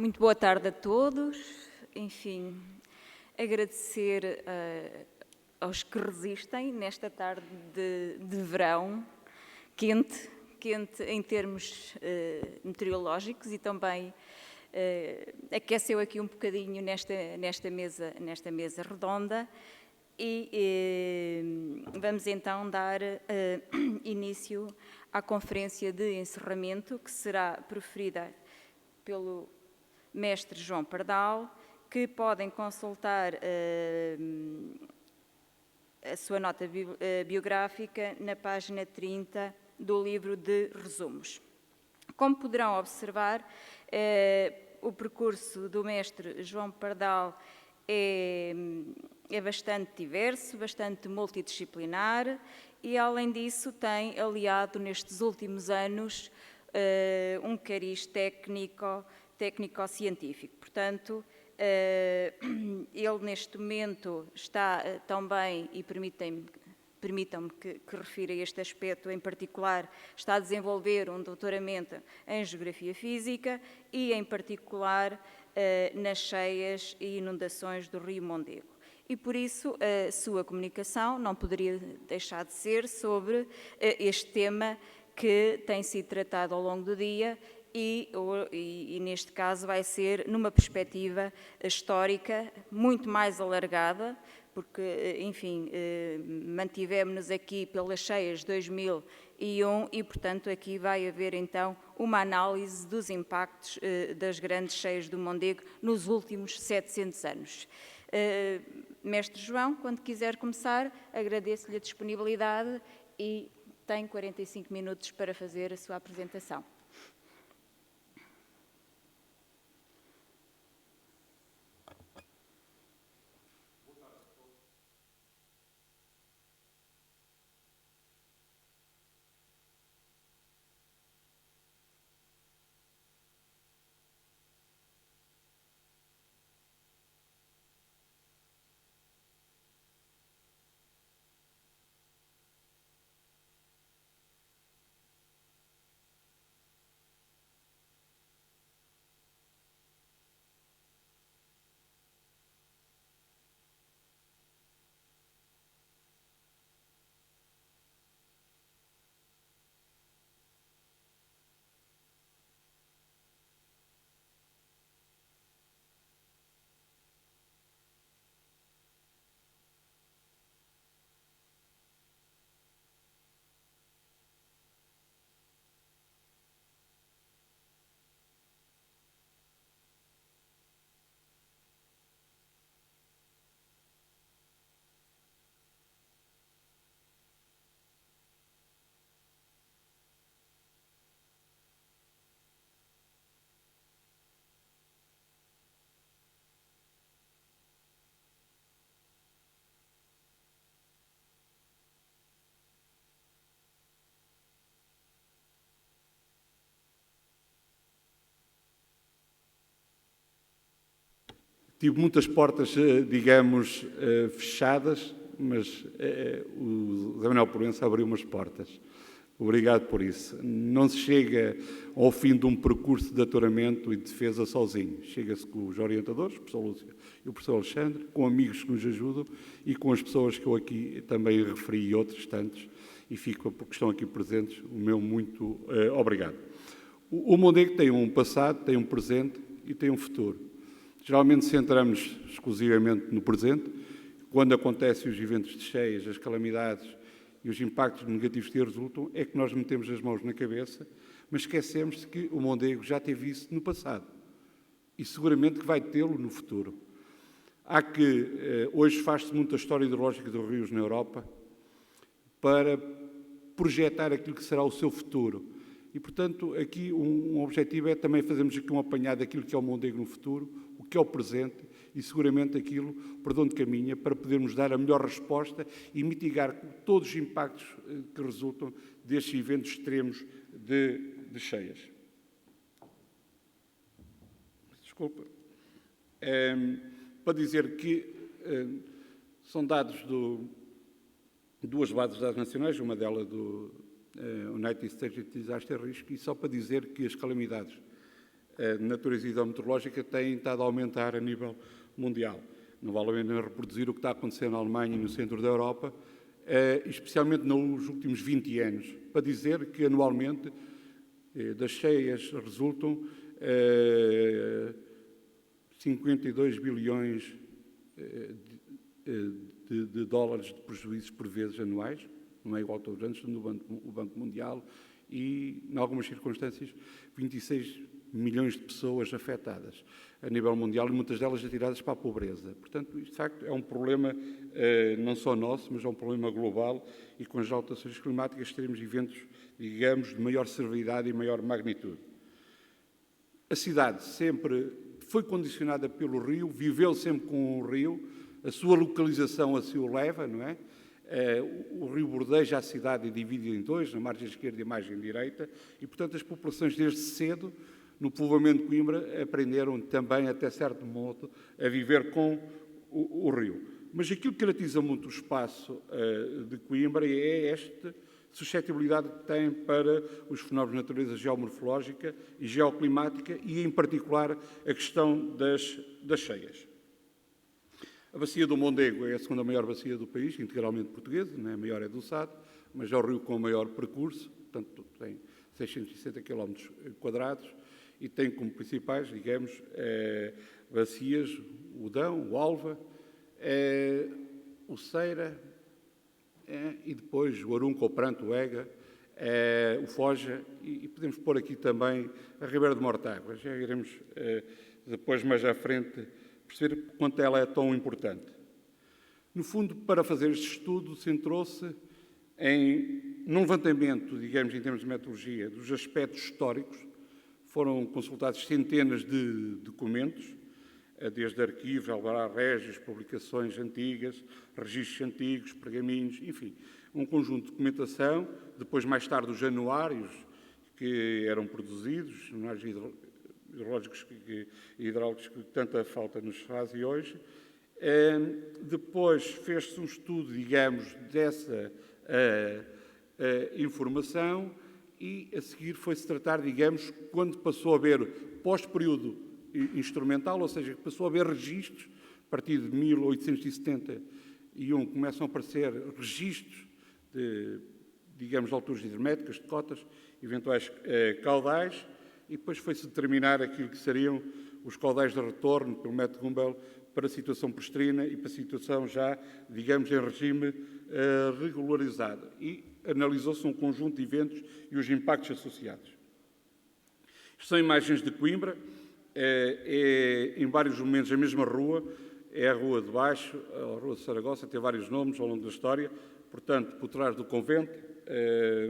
Muito boa tarde a todos. Enfim, agradecer aos que resistem nesta tarde de verão, quente em termos meteorológicos, e também aqueceu aqui um bocadinho nesta mesa redonda. E vamos então dar início à conferência de encerramento, que será proferida pelo mestre João Pardal, que podem consultar a sua nota biográfica na página 30 do livro de resumos. Como poderão observar, o percurso do mestre João Pardal é bastante diverso, bastante multidisciplinar e, além disso, tem aliado nestes últimos anos um cariz técnico-científico. Portanto, ele neste momento está também, e permitam-me que refira este aspecto em particular, está a desenvolver um doutoramento em Geografia Física e, em particular, nas cheias e inundações do Rio Mondego. E, por isso, a sua comunicação não poderia deixar de ser sobre este tema que tem sido tratado ao longo do dia e neste caso vai ser numa perspectiva histórica muito mais alargada, porque, enfim, mantivemos-nos aqui pelas cheias de 2001 e, portanto, aqui vai haver então uma análise dos impactos das grandes cheias do Mondego nos últimos 700 anos. Mestre João, quando quiser começar, agradeço-lhe a disponibilidade e tem 45 minutos para fazer a sua apresentação. Tive muitas portas, digamos, fechadas, mas o Zé Manuel Proença abriu umas portas. Obrigado por isso. Não se chega ao fim de um percurso de doutoramento e de defesa sozinho. Chega-se com os orientadores, o professor Lúcio e o professor Alexandre, com amigos que nos ajudam e com as pessoas que eu aqui também referi e outros tantos, e fico, porque estão aqui presentes, o meu muito obrigado. O Mondego tem um passado, tem um presente e tem um futuro. Geralmente centramos exclusivamente no presente, quando acontecem os eventos de cheias, as calamidades e os impactos negativos que resultam, é que nós metemos as mãos na cabeça, mas esquecemos que o Mondego já teve isso no passado e seguramente que vai tê-lo no futuro. Hoje faz-se muita história hidrológica dos rios na Europa para projetar aquilo que será o seu futuro. E, portanto, aqui um objetivo é também fazermos aqui um apanhado daquilo que é o Mondego no futuro, o que é o presente e, seguramente, aquilo por onde caminha para podermos dar a melhor resposta e mitigar todos os impactos que resultam destes eventos extremos de cheias. Desculpa. Para dizer que são dados duas bases de dados nacionais, uma delas do United States Disaster Risk, e só para dizer que as calamidades de natureza hidrometeorológica têm estado a aumentar a nível mundial. Não vale a pena reproduzir o que está acontecendo na Alemanha e no centro da Europa, especialmente nos últimos 20 anos, para dizer que anualmente das cheias resultam 52 bilhões de dólares de prejuízos por vezes anuais, não é igual a todos os anos, no Banco Mundial, e, em algumas circunstâncias, 26 milhões de pessoas afetadas a nível mundial e muitas delas atiradas para a pobreza. Portanto, isto de facto é um problema não só nosso, mas é um problema global e com as alterações climáticas teremos eventos, digamos, de maior severidade e maior magnitude. A cidade sempre foi condicionada pelo rio, viveu sempre com o rio, a sua localização assim o leva, não é? O rio bordeja a cidade e divide em dois, na margem esquerda e na margem direita, e, portanto, as populações desde cedo, no povoamento de Coimbra, aprenderam também, até certo modo, a viver com o rio. Mas aquilo que caracteriza muito o espaço de Coimbra é esta suscetibilidade que tem para os fenómenos de natureza geomorfológica e geoclimática e, em particular, a questão das cheias. A bacia do Mondego é a segunda maior bacia do país, integralmente portuguesa, não é? A maior é do Sado, mas é o rio com o maior percurso, portanto tem 660 km quadrados e tem como principais, digamos, bacias o Dão, o Alva, o Ceira e depois o Arunco, o Pranto, o Ega, o Foja e podemos pôr aqui também a Ribeira de Mortágua. Já iremos depois, mais à frente, perceber quanto ela é tão importante. No fundo, para fazer este estudo, centrou-se num levantamento, digamos, em termos de metodologia, dos aspectos históricos. Foram consultados centenas de documentos, desde arquivos, alvarás régios, publicações antigas, registros antigos, pergaminhos, enfim, um conjunto de documentação. Depois, mais tarde, os anuários que eram produzidos, anuários hidrológicos e hidráulicos que tanta falta nos fazem hoje. Depois fez-se um estudo, digamos, dessa informação e, a seguir, foi-se tratar, digamos, quando passou a haver pós-período instrumental, ou seja, passou a haver registros, a partir de 1871 começam a aparecer registros de, digamos, de alturas hidrométricas, de cotas, eventuais caudais, e depois foi-se determinar aquilo que seriam os caudais de retorno pelo método Gumbel para a situação prestrina e para a situação já, digamos, em regime regularizado. E analisou-se um conjunto de eventos e os impactos associados. Isto são imagens de Coimbra, em vários momentos a mesma rua, é a Rua de Baixo, a Rua de Saragossa, tem vários nomes ao longo da história, portanto, por trás do convento,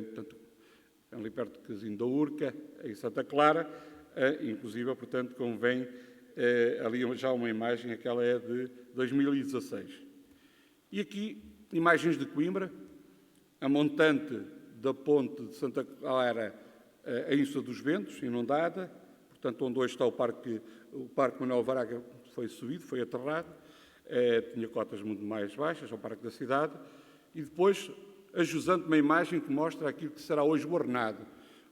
portanto, ali perto de Casinho da Urca, em Santa Clara, inclusive, portanto, convém ali já uma imagem, aquela é de 2016. E aqui, imagens de Coimbra, a montante da ponte de Santa Clara, a Insula dos Ventos, inundada, portanto, onde hoje está o Parque Manuel Varaga foi subido, foi aterrado, tinha cotas muito mais baixas, ao Parque da Cidade, e depois a jusante uma imagem que mostra aquilo que será hoje o Arnado,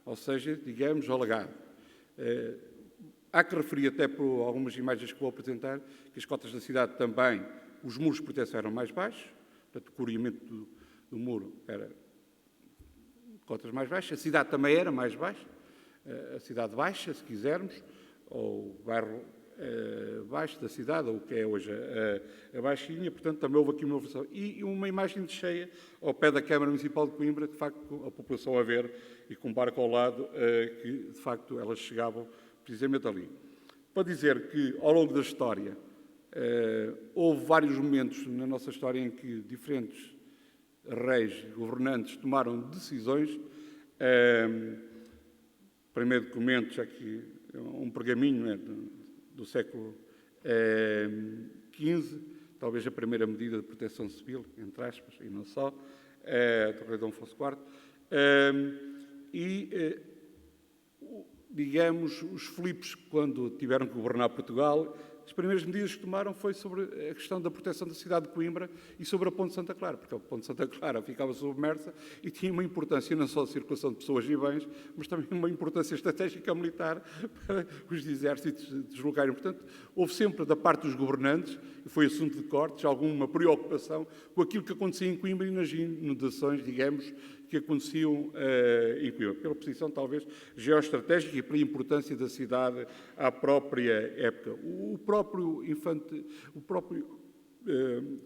ou seja, digamos, alagado. Há que referir até por algumas imagens que vou apresentar, que as cotas da cidade também, os muros de proteção eram mais baixos, portanto, o corrimento do muro era cotas mais baixas, a cidade também era mais baixa, a cidade baixa, se quisermos, ou o bairro baixo da cidade, ou o que é hoje a Baixinha, portanto, também houve aqui uma versão. E uma imagem de cheia ao pé da Câmara Municipal de Coimbra, de facto, a população a ver, e com um barco ao lado, que, de facto, elas chegavam precisamente ali. Para dizer que, ao longo da história, houve vários momentos na nossa história em que diferentes reis, governantes, tomaram decisões. Primeiro documento, já que um pergaminho do século XV, talvez a primeira medida de proteção civil, entre aspas, e não só, do rei Dom Afonso IV, digamos, os Filipes, quando tiveram que governar Portugal, as primeiras medidas que tomaram foi sobre a questão da proteção da cidade de Coimbra e sobre a Ponte de Santa Clara, porque a Ponte de Santa Clara ficava submersa e tinha uma importância não só de circulação de pessoas e bens, mas também uma importância estratégica militar para os exércitos deslocarem. Portanto, houve sempre da parte dos governantes, e foi assunto de cortes, alguma preocupação com aquilo que acontecia em Coimbra e nas inundações, digamos, que aconteciam em Coimbra, pela posição talvez geoestratégica e pela importância da cidade à própria época. O próprio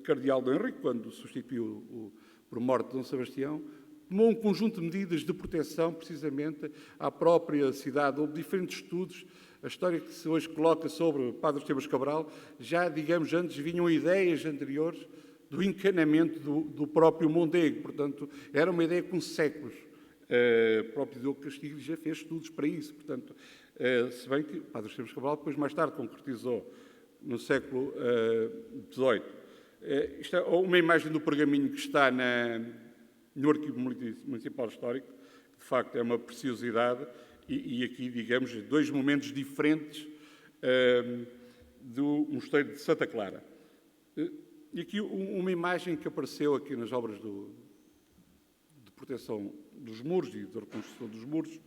cardeal Dom Henrique, quando substituiu por morte de Dom Sebastião, tomou um conjunto de medidas de proteção precisamente à própria cidade. Houve diferentes estudos. A história que se hoje coloca sobre Padre Esteban Cabral, já, digamos, antes vinham ideias anteriores do encanamento do próprio Mondego. Portanto, era uma ideia com séculos. O próprio Diogo Castilho já fez estudos para isso. Portanto, se bem que o Padre Esteban Cabral depois, mais tarde, concretizou no século XVIII. Isto é uma imagem do pergaminho que está no Arquivo Municipal Histórico. De facto, é uma preciosidade. E aqui, digamos, dois momentos diferentes do Mosteiro de Santa Clara. E aqui uma imagem que apareceu aqui nas obras de proteção dos muros e de reconstrução dos muros,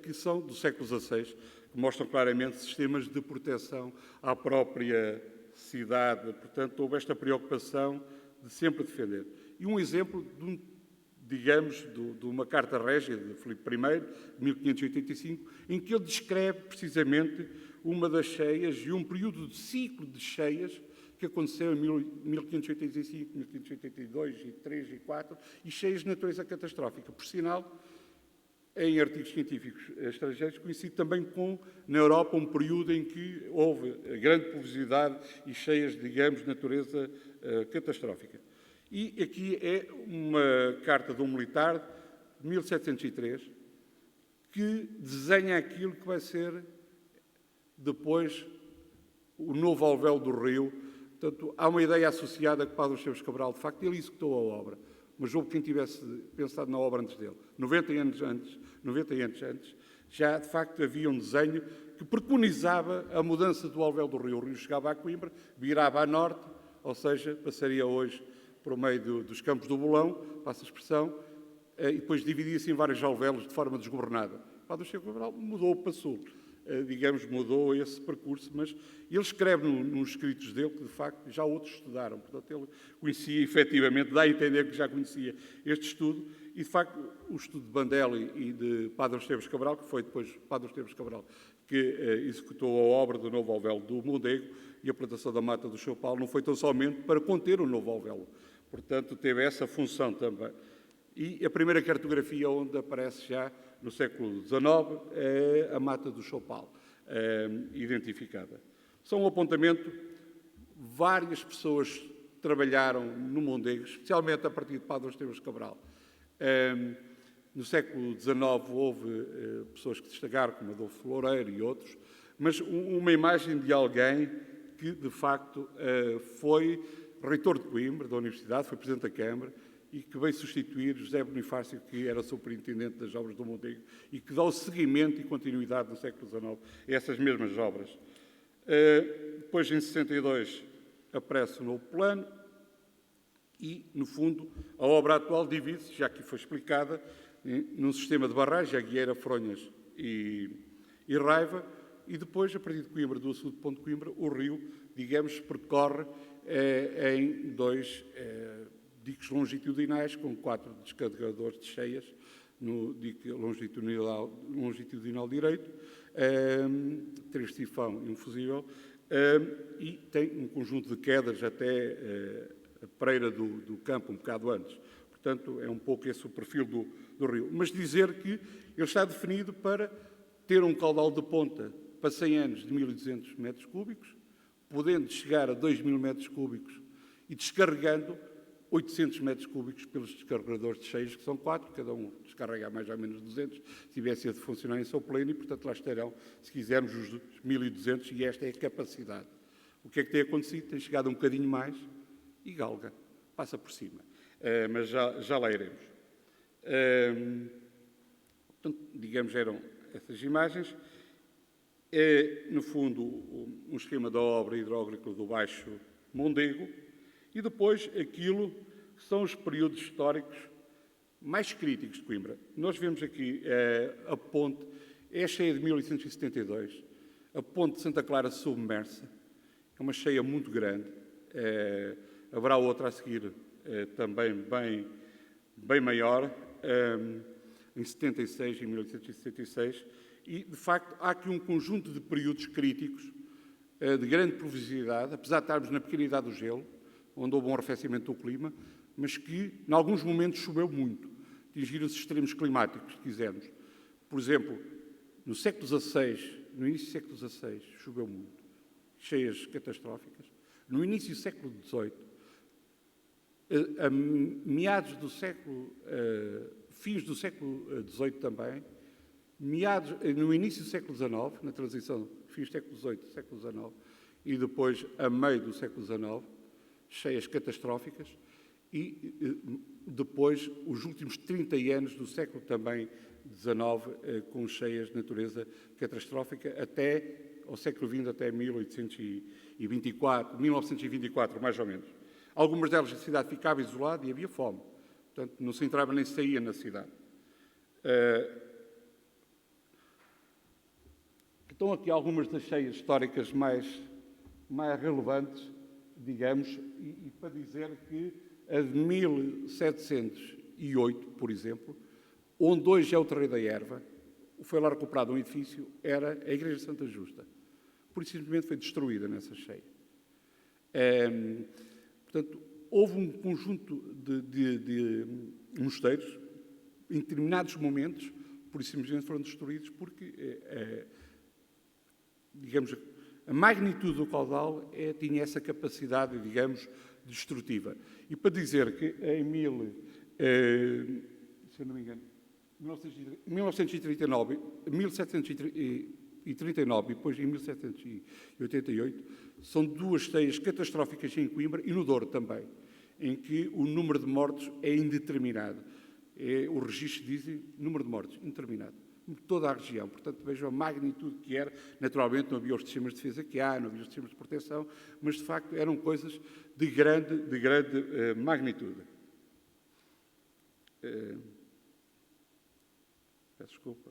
que são do século XVI, que mostram claramente sistemas de proteção à própria cidade. Portanto, houve esta preocupação de sempre defender. E um exemplo de uma carta régia de Filipe I, de 1585, em que ele descreve precisamente uma das cheias e um período de ciclo de cheias que aconteceu em 1585, 1582, e 3 e 4, e cheias de natureza catastrófica. Por sinal, em artigos científicos estrangeiros, conhecido também na Europa, um período em que houve grande pluviosidade e cheias, digamos, de natureza catastrófica. E aqui é uma carta de um militar de 1703 que desenha aquilo que vai ser depois o novo alvéolo do rio. Portanto, há uma ideia associada que Padre Esteban Cabral, de facto, ele executou a obra, mas houve quem tivesse pensado na obra antes dele. 90 anos antes, já de facto havia um desenho que preconizava a mudança do alvéolo do rio. O rio chegava a Coimbra, virava a norte, ou seja, passaria hoje por meio dos campos do Bolão, passa a expressão, e depois dividia-se em vários alvéolos de forma desgovernada. O Padre Esteban Cabral mudou para sul, digamos, mudou esse percurso, mas ele escreve nos escritos dele que, de facto, já outros estudaram. Portanto, ele conhecia, efetivamente, dá a entender que já conhecia este estudo, e, de facto, o estudo de Bandelli e de Padre Esteban Cabral, que foi depois Padre Esteban Cabral que executou a obra do novo alvéolo do Mondego e a plantação da mata do São Paulo, não foi tão somente para conter o novo alvéolo. Portanto, teve essa função também. E a primeira cartografia onde aparece já no século XIX é a mata do São Paulo, identificada. Só um apontamento, várias pessoas trabalharam no Mondego, especialmente a partir de Padre Esteban Cabral. No século XIX houve pessoas que destacaram, como Adolfo Loureiro e outros, mas uma imagem de alguém que, de facto, foi reitor de Coimbra, da Universidade, foi presidente da Câmara, e que veio substituir José Bonifácio, que era superintendente das obras do Mondego, e que dá o seguimento e continuidade no século XIX a essas mesmas obras. Depois, em 62, aparece o novo plano e, no fundo, a obra atual divide-se, já que foi explicada, num sistema de barragens, Aguieira, Fronhas e Raiva, e depois, a partir de Coimbra, do sul de Ponte de Coimbra, o rio, digamos, percorre em dois diques longitudinais, com 4 descarregadores de cheias no dique longitudinal direito, 3 sifão e um fusível, e tem um conjunto de quedas até a Pereira do Campo, um bocado antes. Portanto, é um pouco esse o perfil do rio. Mas dizer que ele está definido para ter um caudal de ponta para 100 anos de 1.200 metros cúbicos, podendo chegar a 2.000 metros cúbicos e descarregando 800 metros cúbicos pelos descarregadores de cheias, que são 4, cada um descarrega mais ou menos 200, se tivesse a funcionar em seu pleno, e, portanto, lá estarão, se quisermos, os 1.200, e esta é a capacidade. O que é que tem acontecido? Tem chegado um bocadinho mais e galga, passa por cima. Mas já lá iremos. Portanto, digamos, eram essas imagens. É, no fundo, um esquema da obra hidráulica do Baixo Mondego e depois aquilo que são os períodos históricos mais críticos de Coimbra. Nós vemos aqui a ponte, é a cheia de 1872, a ponte de Santa Clara submersa, é uma cheia muito grande, haverá outra a seguir também bem maior, em 76, em 1876, e, de facto, há aqui um conjunto de períodos críticos de grande provisividade, apesar de estarmos na pequena idade do gelo, onde houve um arrefecimento do clima, mas que, em alguns momentos, choveu muito, atingiram os extremos climáticos, se quisermos. Por exemplo, no século XVI, no início do século XVI, choveu muito, cheias catastróficas. No início do século XVIII, a meados do século, fins do século XVIII também, no início do século XIX, na transição fins do século XVIII, século XIX, e depois a meio do século XIX, cheias catastróficas, e depois os últimos 30 anos do século também XIX, com cheias de natureza catastrófica, até ao século XX, até 1924, mais ou menos. Algumas delas a cidade ficava isolada e havia fome. Portanto, não se entrava nem se saía na cidade. Estão aqui algumas das cheias históricas mais relevantes, digamos, e para dizer que a de 1708, por exemplo, onde hoje é o Terreiro da Erva, foi lá recuperado um edifício, era a Igreja de Santa Justa. Por isso, simplesmente foi destruída nessa cheia. Portanto, houve um conjunto de mosteiros, em determinados momentos, por isso simplesmente foram destruídos, porque, digamos, a magnitude do caudal tinha essa capacidade, digamos, destrutiva. E para dizer que em se eu não me engano, 1739 e depois em 1788, são duas cheias catastróficas em Coimbra e no Douro também, em que o número de mortos é indeterminado. O registro diz número de mortos, indeterminado. Toda a região. Portanto, vejam a magnitude que era. Naturalmente, não havia os sistemas de defesa que há, não havia os sistemas de proteção, mas, de facto, eram coisas de grande magnitude. Peço desculpa.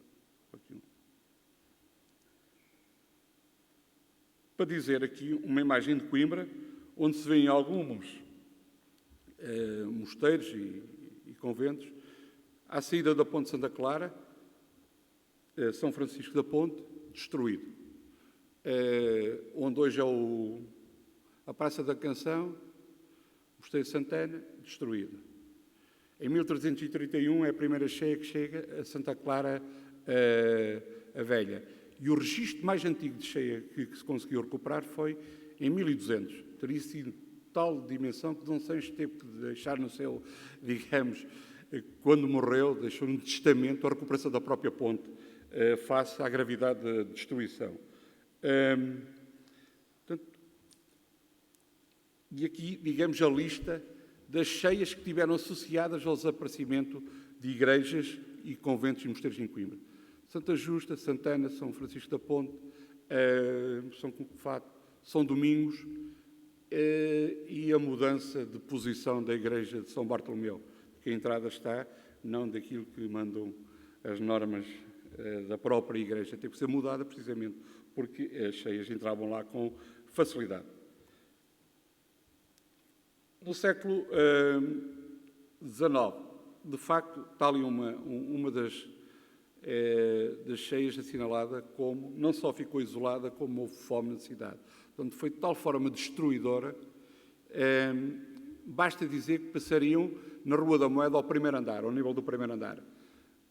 Para dizer aqui uma imagem de Coimbra, onde se vêem alguns mosteiros e conventos, à saída da Ponte Santa Clara, São Francisco da Ponte, destruído. Onde hoje é a Praça da Canção, o Mosteiro de Santana, destruído. Em 1331 é a primeira cheia que chega a Santa Clara a Velha. E o registro mais antigo de cheia que se conseguiu recuperar foi em 1200. Teria sido tal dimensão que Dom Sancho teve que deixar no céu, digamos, quando morreu, deixou um testamento a recuperação da própria ponte face à gravidade da destruição. Portanto, e aqui, digamos, a lista das cheias que tiveram associadas ao desaparecimento de igrejas e conventos e mosteiros em Coimbra. Santa Justa, Santana, São Francisco da Ponte, São Confato, São Domingos e a mudança de posição da igreja de São Bartolomeu, que a entrada está, não daquilo que mandam as normas da própria igreja, teve que ser mudada precisamente porque as cheias entravam lá com facilidade. No século XIX, de facto, está ali uma das cheias assinalada como, não só ficou isolada, como houve fome na cidade. Portanto, foi de tal forma destruidora, basta dizer que passariam na Rua da Moeda ao primeiro andar, ao nível do primeiro andar.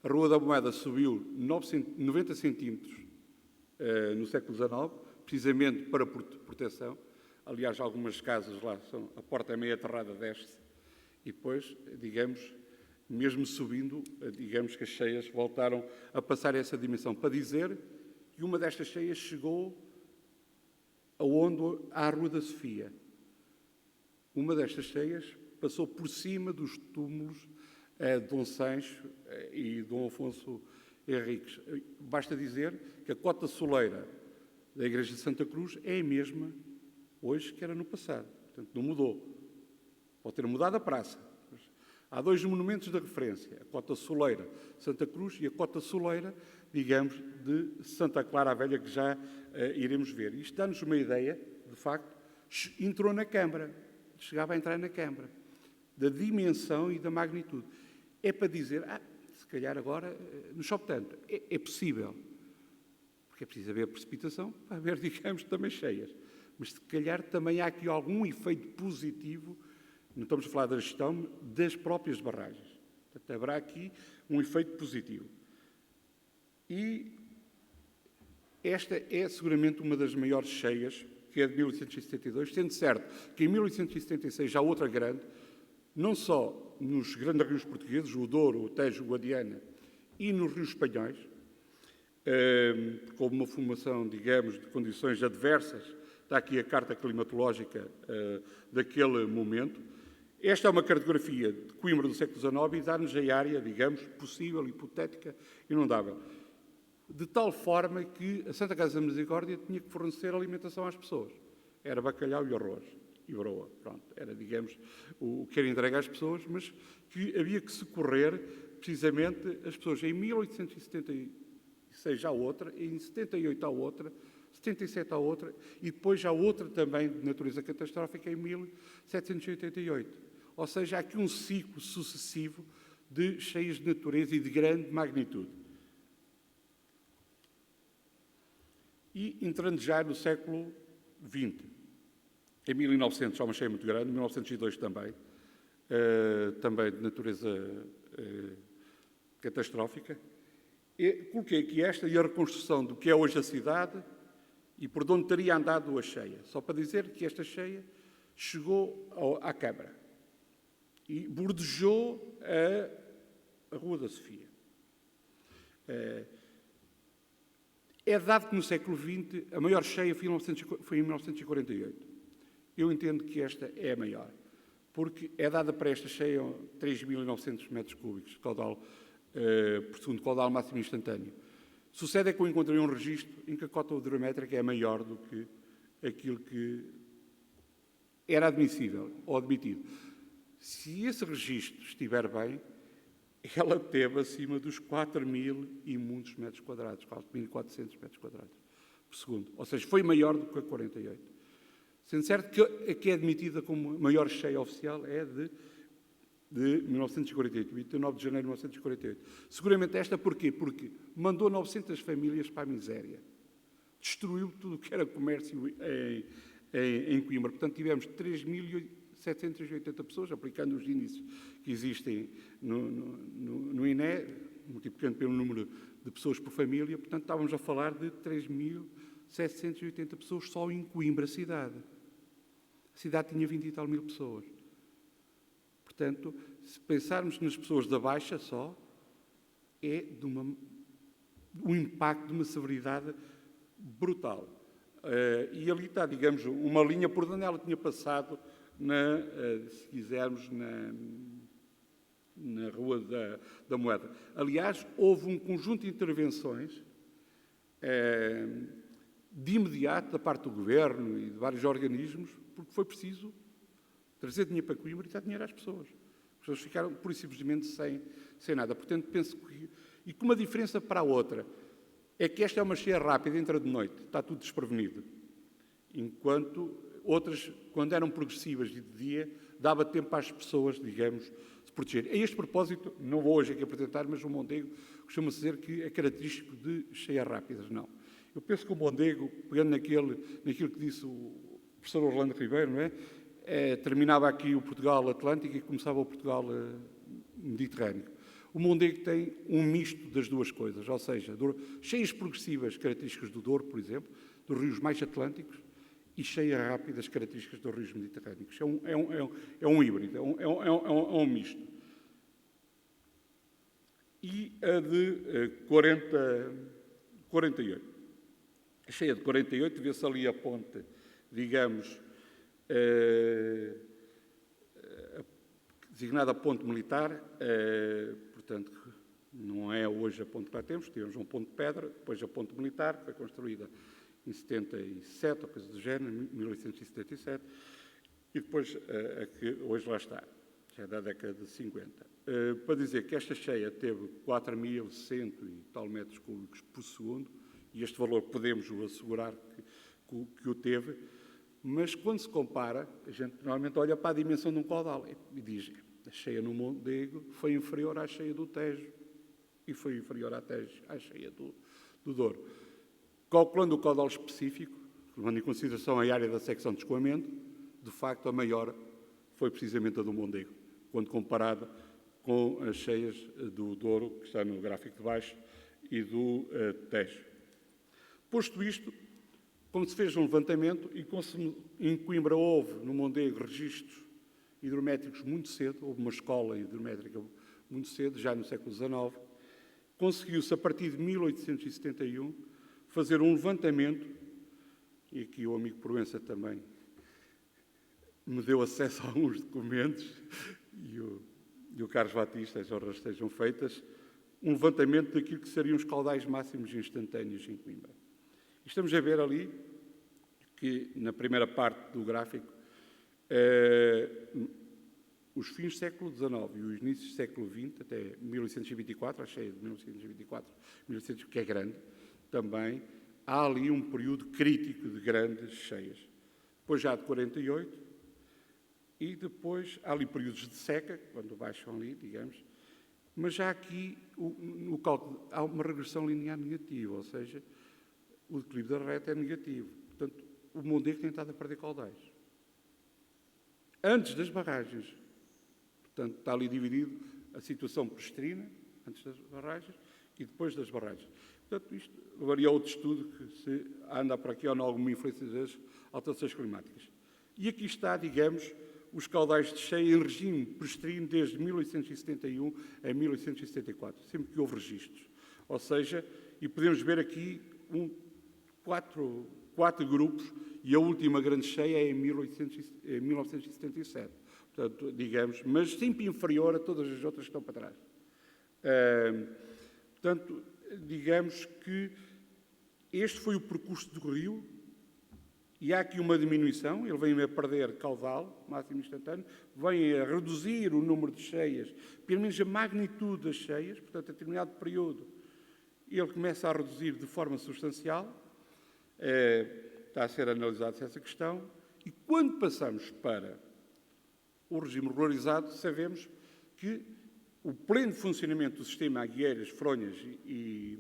A Rua da Moeda subiu 90 centímetros no século XIX, precisamente para proteção. Aliás, algumas casas lá, a porta é meio aterrada, desce-se. E depois, digamos, mesmo subindo, digamos que as cheias voltaram a passar essa dimensão. Para dizer que uma destas cheias chegou à Rua da Sofia. Uma destas cheias passou por cima dos túmulos de Dom Sancho e Dom Afonso Henriques. Basta dizer que a cota soleira da Igreja de Santa Cruz é a mesma hoje que era no passado. Portanto, não mudou. Pode ter mudado a praça. Há dois monumentos de referência, a Cota Soleira Santa Cruz e a Cota Soleira, digamos, de Santa Clara a Velha, que já iremos ver. Isto dá-nos uma ideia, de facto, entrou na Câmara, chegava a entrar na Câmara, da dimensão e da magnitude. É para dizer, se calhar agora não chove tanto. É possível, porque é preciso haver precipitação para haver, digamos, também cheias. Mas se calhar também há aqui algum efeito positivo, não estamos a falar da gestão, das próprias barragens. Portanto, haverá aqui um efeito positivo. E esta é seguramente uma das maiores cheias, que é de 1872, sendo certo que em 1876 há outra grande, não só nos grandes rios portugueses, o Douro, o Tejo, o Guadiana, e nos rios espanhóis, porque houve uma formação, digamos, de condições adversas. Está aqui a carta climatológica daquele momento. Esta é uma cartografia de Coimbra do século XIX e dá-nos a área, digamos, possível, hipotética, inundável. De tal forma que a Santa Casa da Misericórdia tinha que fornecer alimentação às pessoas. Era bacalhau e arroz e broa. Pronto, era, digamos, o que era entregue às pessoas, mas que havia que socorrer precisamente as pessoas. Em 1876 há outra, em 78 há outra, 77 há outra, e depois há outra também de natureza catastrófica em 1788. Ou seja, há aqui um ciclo sucessivo de cheias de natureza e de grande magnitude. E entrando já no século XX, em 1900 há uma cheia muito grande, em 1902 também, também de natureza catastrófica. E coloquei aqui esta e a reconstrução do que é hoje a cidade e por onde teria andado a cheia. Só para dizer que esta cheia chegou à Câmara e bordejou a Rua da Sofia. É dado que no século XX a maior cheia foi em 1948. Eu entendo que esta é a maior, porque é dada para esta cheia 3.900 metros cúbicos de caudal, por segundo, caudal máximo instantâneo. Sucede é que eu encontrei um registro em que a cota hidrométrica é maior do que aquilo que era admissível ou admitido. Se esse registro estiver bem, ela teve acima dos 4.000 e muitos metros quadrados, 4.400 metros quadrados por segundo. Ou seja, foi maior do que a 48. Sendo certo que a que é admitida como maior cheia oficial é de 1948, 29 de janeiro de 1948. Seguramente esta porquê? Porque mandou 900 famílias para a miséria. Destruiu tudo o que era comércio em Coimbra. Portanto, tivemos 3.780 pessoas, aplicando os índices que existem no INE, multiplicando pelo número de pessoas por família. Portanto, estávamos a falar de 3.780 pessoas só em Coimbra, cidade. A cidade tinha 20 e tal mil pessoas. Portanto, se pensarmos nas pessoas da Baixa só, é de um impacto de uma severidade brutal. E ali está, digamos, uma linha por onde ela tinha passado, se quisermos, na Rua da Moeda. Aliás, houve um conjunto de intervenções de imediato da parte do Governo e de vários organismos, porque foi preciso trazer dinheiro para Coimbra e dar dinheiro às pessoas. As pessoas ficaram, pura e simplesmente, sem nada. Portanto, penso que... E com uma diferença para a outra, é que esta é uma cheia rápida, entra de noite, está tudo desprevenido. Enquanto outras, quando eram progressivas e de dia, dava tempo às pessoas, digamos, se protegerem. A este propósito, não vou hoje aqui apresentar, mas o Mondego costuma dizer que é característico de cheias rápidas. Não. Eu penso que o Mondego, pegando naquilo que disse o professor Orlando Ribeiro, não é? Terminava aqui o Portugal Atlântico e começava o Portugal Mediterrâneo. O Mondego tem um misto das duas coisas, ou seja, cheias progressivas características do Douro, por exemplo, dos rios mais atlânticos, e cheias rápidas características dos rios mediterrâneos. É um híbrido, é um misto. E a de 48. A cheia de 48, vê-se ali a ponte, digamos, designada ponte militar, portanto, não é hoje a ponte que lá temos, tivemos um ponto de pedra, depois a ponte militar, que foi construída em 77, ou coisa do género, 1877, e depois a que hoje lá está, já é da década de 50. Para dizer que esta cheia teve 4.100 e tal metros cúbicos por segundo, e este valor podemos o assegurar que o teve, mas quando se compara, a gente normalmente olha para a dimensão de um caudal e diz, a cheia no Mondego foi inferior à cheia do Tejo e foi inferior à cheia do Douro. Calculando o caudal específico, levando em consideração a área da secção de escoamento, de facto a maior foi precisamente a do Mondego, quando comparada com as cheias do Douro, que está no gráfico de baixo, e do Tejo. Posto isto, como se fez um levantamento, e em Coimbra houve, no Mondego, registros hidrométricos muito cedo, houve uma escola hidrométrica muito cedo, já no século XIX, conseguiu-se, a partir de 1871, fazer um levantamento, e aqui o amigo Proença também me deu acesso a alguns documentos, e o Carlos Batista, as honras estejam feitas, um levantamento daquilo que seriam os caudais máximos instantâneos em Coimbra. E estamos a ver ali que, na primeira parte do gráfico, os fins do século XIX e os inícios do século XX, até 1824, a cheia de 1924, que é grande, também há ali um período crítico de grandes cheias. Depois já de 48, e depois há ali períodos de seca, quando baixam ali, digamos, mas já aqui no cálculo há uma regressão linear negativa, ou seja, o declive da reta é negativo. Portanto, o Mondego tem estado a perder caudais. Antes das barragens. Portanto, está ali dividido a situação prestrina, antes das barragens, e depois das barragens. Portanto, isto levaria a outro estudo que se anda por aqui ou não alguma influência das alterações climáticas. E aqui está, digamos, os caudais de cheia em regime prestrino desde 1871 a 1874, sempre que houve registros. Ou seja, e podemos ver aqui quatro grupos, e a última grande cheia é em 1977. Portanto, digamos, mas sempre inferior a todas as outras que estão para trás. Portanto, digamos que este foi o percurso do rio, e há aqui uma diminuição, ele vem a perder caudal, máximo instantâneo, vem a reduzir o número de cheias, pelo menos a magnitude das cheias, portanto, a determinado período, ele começa a reduzir de forma substancial, está a ser analisada essa questão, e quando passamos para o regime regularizado, sabemos que o pleno funcionamento do sistema Agueiras, Fronhas e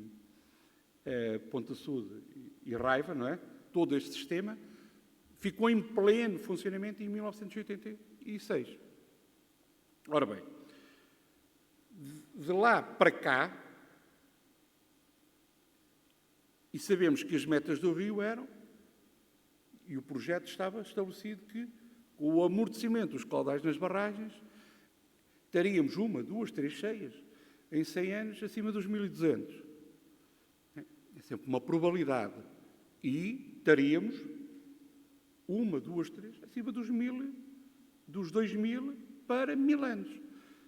Ponta Sul e Raiva, não é? Todo este sistema, ficou em pleno funcionamento em 1986. Ora bem, de lá para cá, e sabemos que as metas do rio eram, e o projeto estava estabelecido que, com o amortecimento dos caudais nas barragens, teríamos 1, 2, 3 cheias em 100 anos acima dos 1.200. É sempre uma probabilidade. E teríamos 1, 2, 3 acima dos 1.000, dos 2.000 para 1.000 anos.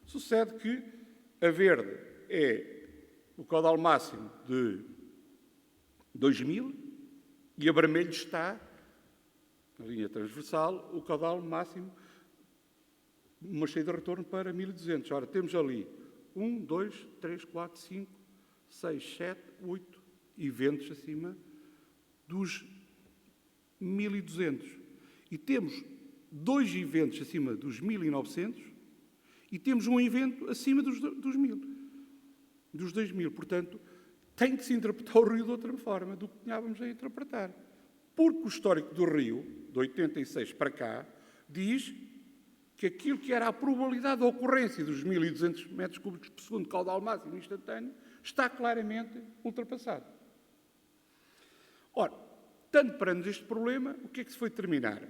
Sucede que a verde é o caudal máximo de 2.000 e a vermelho está, na linha transversal, o caudal máximo, uma cheia de retorno para 1.200. Ora, temos ali 1, 2, 3, 4, 5, 6, 7, 8 eventos acima dos 1.200. E temos 2 eventos acima dos 1.900 e temos um evento acima dos 1.000, dos 2.000. Portanto, tem que se interpretar o rio de outra forma do que tínhamos a interpretar. Porque o histórico do rio, de 86 para cá, diz que aquilo que era a probabilidade de ocorrência dos 1.200 metros cúbicos por segundo, caudal máximo instantâneo, está claramente ultrapassado. Ora, tanto perante este problema, o que é que se foi determinar?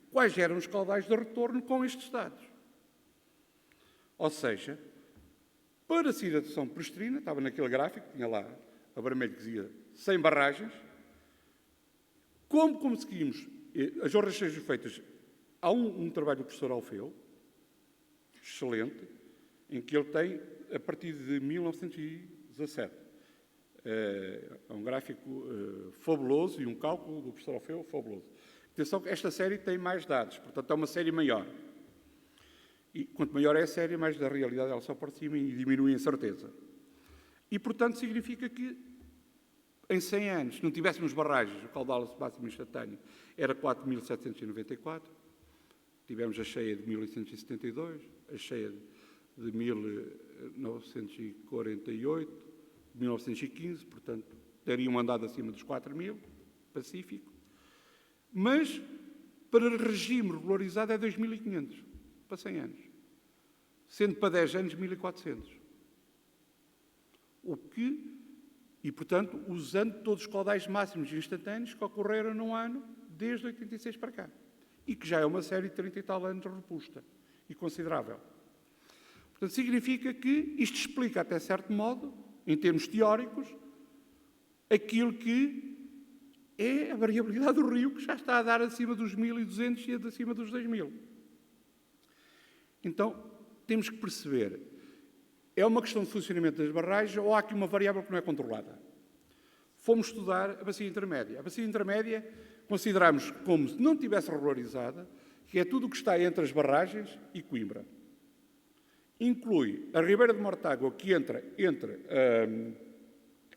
Quais eram os caudais de retorno com estes dados? Ou seja, para a situação prestrina, estava naquele gráfico, tinha lá a vermelho que dizia 100 barragens, como conseguimos, as honras sejam feitas, há um trabalho do professor Alfeu, excelente, em que ele tem, a partir de 1917, É um gráfico fabuloso e um cálculo do professor Alfeu fabuloso. Atenção que esta série tem mais dados, portanto é uma série maior. E quanto maior é a série, mais da realidade ela só aproxima e diminui a incerteza. E, portanto, significa que em 100 anos, se não tivéssemos barragens, o caudal máximo instantâneo era 4.794, tivemos a cheia de 1872, a cheia de 1948, 1915, portanto, teriam andado acima dos 4.000, pacífico. Mas, para regime regularizado, é 2.500, para 100 anos. Sendo para 10 anos, 1.400. E, portanto, usando todos os caudais máximos instantâneos que ocorreram num ano, desde 86 para cá. E que já é uma série de 30 e tal anos robusta e considerável. Portanto, significa que isto explica, até certo modo, em termos teóricos, aquilo que é a variabilidade do rio, que já está a dar acima dos 1.200 e acima dos 2.000. Então, temos que perceber, é uma questão de funcionamento das barragens ou há aqui uma variável que não é controlada? Fomos estudar a bacia intermédia. A bacia intermédia consideramos como se não estivesse regularizada, que é tudo o que está entre as barragens e Coimbra. Inclui a Ribeira de Mortágua, que entra entre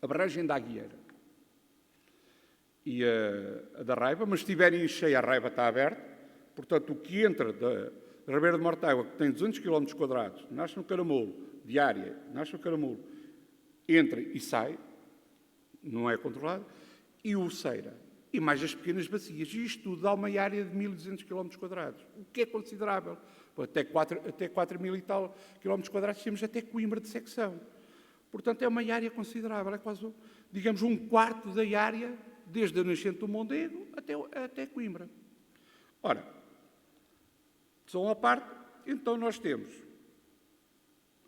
a barragem da Aguieira e a da Raiva, mas se estiverem cheia, a Raiva está aberta. Portanto, o que entra da Ribeira de Mortágua, que tem 200 km quadrados, nasce no Caramulo, de área, nasce no Caramulo, entra e sai, não é controlado, e o Ceira, e mais as pequenas bacias. E isto tudo dá uma área de 1.200 km quadrados, o que é considerável. Até 4.000 e tal km quadrados temos até Coimbra de secção. Portanto, é uma área considerável, é quase, digamos, um quarto da área, desde a nascente do Mondego até Coimbra. Ora, só uma parte, então nós temos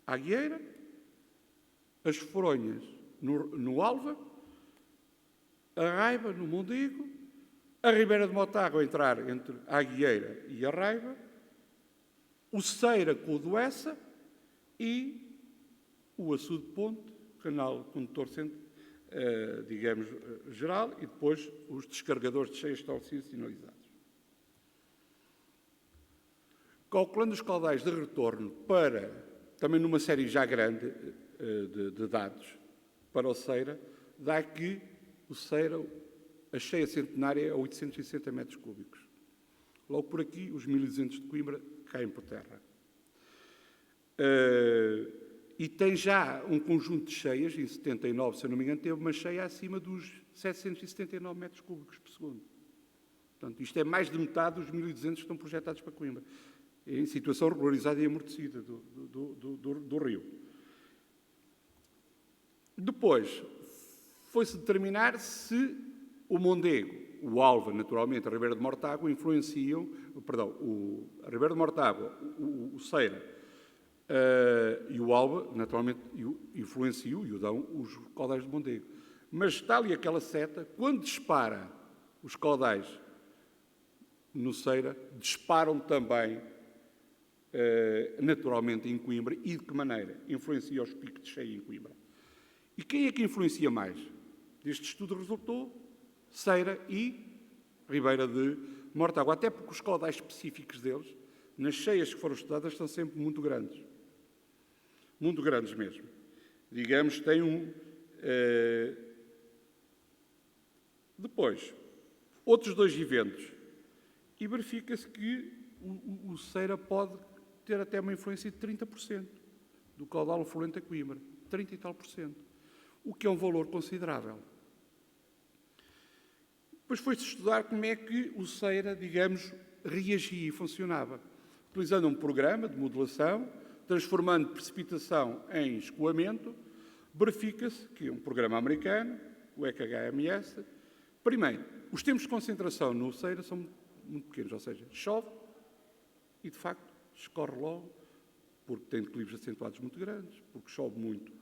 a Aguieira, as Fronhas no Alva, a Raiva no Mondego, a Ribeira de Mortágua a entrar entre a Aguieira e a Raiva, o Ceira com o Doessa e o Açude Ponte, canal condutor digamos, geral, e depois os descargadores de cheias estão assim sinalizados. Calculando os caudais de retorno para, também numa série já grande de dados, para o Ceira, dá que o Ceira, a cheia centenária, é 860 metros cúbicos. Logo por aqui, os 1.200 de Coimbra caem por terra. E tem já um conjunto de cheias, em 79, se eu não me engano, teve uma cheia acima dos 779 metros cúbicos por segundo. Portanto, isto é mais de metade dos 1.200 que estão projetados para Coimbra, em situação regularizada e amortecida do rio. Depois, foi-se determinar se o Mondego, o Alva, naturalmente, a Ribeira de Mortágua, influenciam, a Ribeira de Mortágua, o Ceira e o Alva, naturalmente, influenciam e o dão os caudais de Mondego. Mas está ali aquela seta, quando dispara os caudais no Ceira, disparam também, naturalmente, em Coimbra. E de que maneira? Influencia os picos de cheia em Coimbra. E quem é que influencia mais? Deste estudo resultou Ceira e Ribeira de Mortágua, até porque os caudais específicos deles, nas cheias que foram estudadas, são sempre muito grandes mesmo. Digamos, tem depois, outros dois eventos, e verifica-se que o Ceira pode ter até uma influência de 30% do caudal afluente a Coimbra, 30 e tal por cento, o que é um valor considerável. Depois foi-se estudar como é que o Ceira, digamos, reagia e funcionava, utilizando um programa de modelação, transformando precipitação em escoamento. Verifica-se que um programa americano, o EKHMS, primeiro, os tempos de concentração no Ceira são muito pequenos, ou seja, chove e, de facto, escorre logo, porque tem declives acentuados muito grandes, porque chove muito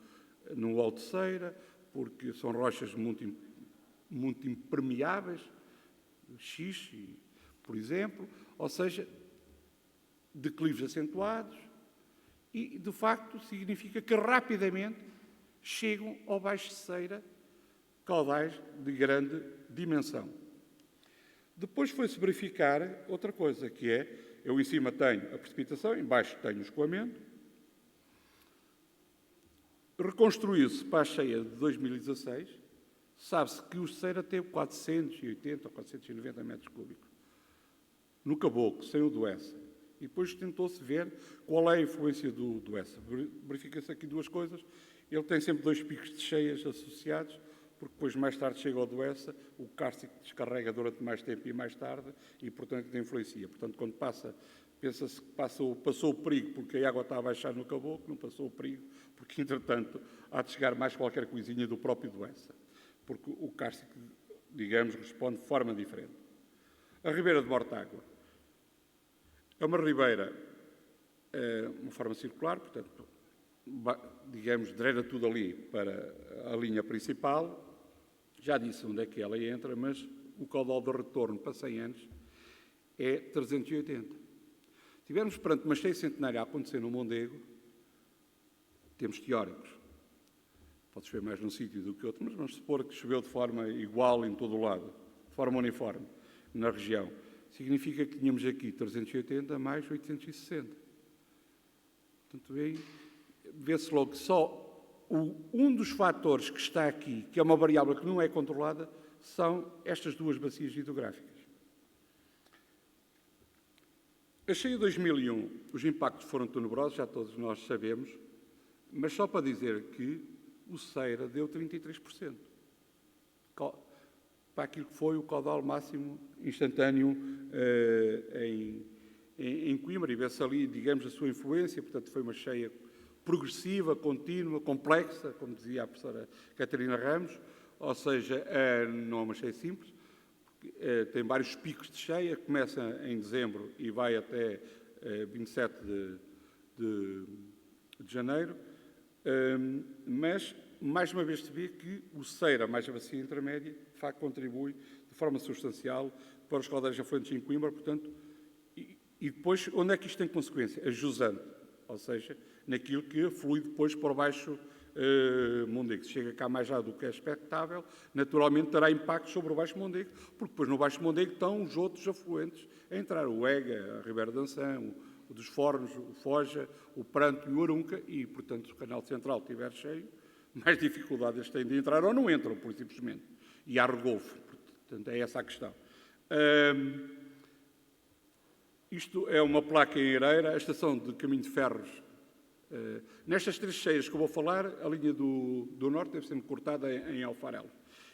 no Alto Ceira, porque são rochas muito impermeáveis, xixi, por exemplo, ou seja, declives acentuados, e, de facto, significa que rapidamente chegam ao Baixo Ceira caudais de grande dimensão. Depois foi-se verificar outra coisa, que é, eu em cima tenho a precipitação, em baixo tenho o escoamento. Reconstruiu-se para a cheia de 2016, sabe-se que o Ceira teve 480 ou 490 metros cúbicos no caboclo, sem o do Essa. E depois tentou-se ver qual é a influência do Essa. Verifica-se aqui duas coisas. Ele tem sempre 2 picos de cheias associados, porque depois mais tarde chega ao do Essa, o cárcico descarrega durante mais tempo e mais tarde, e portanto influencia. Portanto, quando passa, pensa-se que passou o perigo, porque a água está a baixar no caboclo, não passou o perigo, porque entretanto há de chegar mais qualquer coisinha do próprio do Essa, porque o cárcico, digamos, responde de forma diferente. A Ribeira de Mortágua é uma ribeira, uma forma circular, portanto, digamos, drena tudo ali para a linha principal. Já disse onde é que ela entra, mas o caudal de retorno para 100 anos é 380. Estivermos perante uma cheia centenária a acontecer no Mondego, temos teóricos. Pode chover mais num sítio do que outro, mas vamos supor que choveu de forma igual em todo o lado, de forma uniforme, na região. Significa que tínhamos aqui 380 mais 860. Portanto, vê-se logo que só um dos fatores que está aqui, que é uma variável que não é controlada, são estas 2 bacias hidrográficas. A cheia de 2001, os impactos foram tenebrosos, já todos nós sabemos, mas só para dizer que o Ceira deu 33%. Para aquilo que foi o caudal máximo instantâneo em Coimbra, e vê-se ali, digamos, a sua influência. Portanto, foi uma cheia progressiva, contínua, complexa, como dizia a professora Catarina Ramos, ou seja, não é uma cheia simples, tem vários picos de cheia, começa em dezembro e vai até 27 de janeiro, mas mais uma vez se vê que o Ceira, mais a bacia intermédia, de facto contribui de forma substancial para os caudais afluentes em Coimbra, portanto, e depois, onde é que isto tem consequência? A jusante, ou seja, naquilo que flui depois para o Baixo Mondego. Se chega cá mais já do que é expectável, naturalmente terá impacto sobre o Baixo Mondego, porque depois no Baixo Mondego estão os outros afluentes a entrar, o Ega, a Ribeira de Anção, o dos Fornos, o Foja, o Pranto e o Arunca, e, portanto, se o canal central estiver cheio, mais dificuldades têm de entrar ou não entram, por simplesmente. E há regolfo. Portanto, é essa a questão. Isto é uma placa em Ereira, a estação de caminho de ferros. Nestas 3 cheias que eu vou falar, a linha do norte deve ser cortada em Alfarel.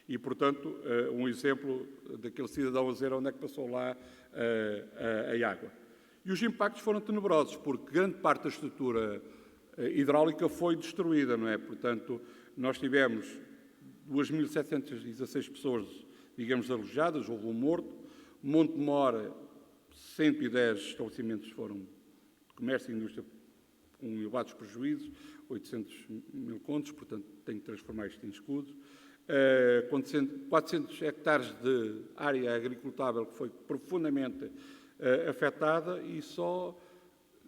E, portanto, um exemplo daquele cidadão a dizer onde é que passou lá a água. E os impactos foram tenebrosos, porque grande parte da estrutura hidráulica foi destruída, não é? Portanto, nós tivemos 2.716 pessoas, digamos, alojadas, houve um morto. Monte Mora, 110 estabelecimentos foram de comércio e indústria com elevados prejuízos, 800 mil contos, portanto, tem que transformar isto em escudo. 400 hectares de área agricultável que foi profundamente afetada, e só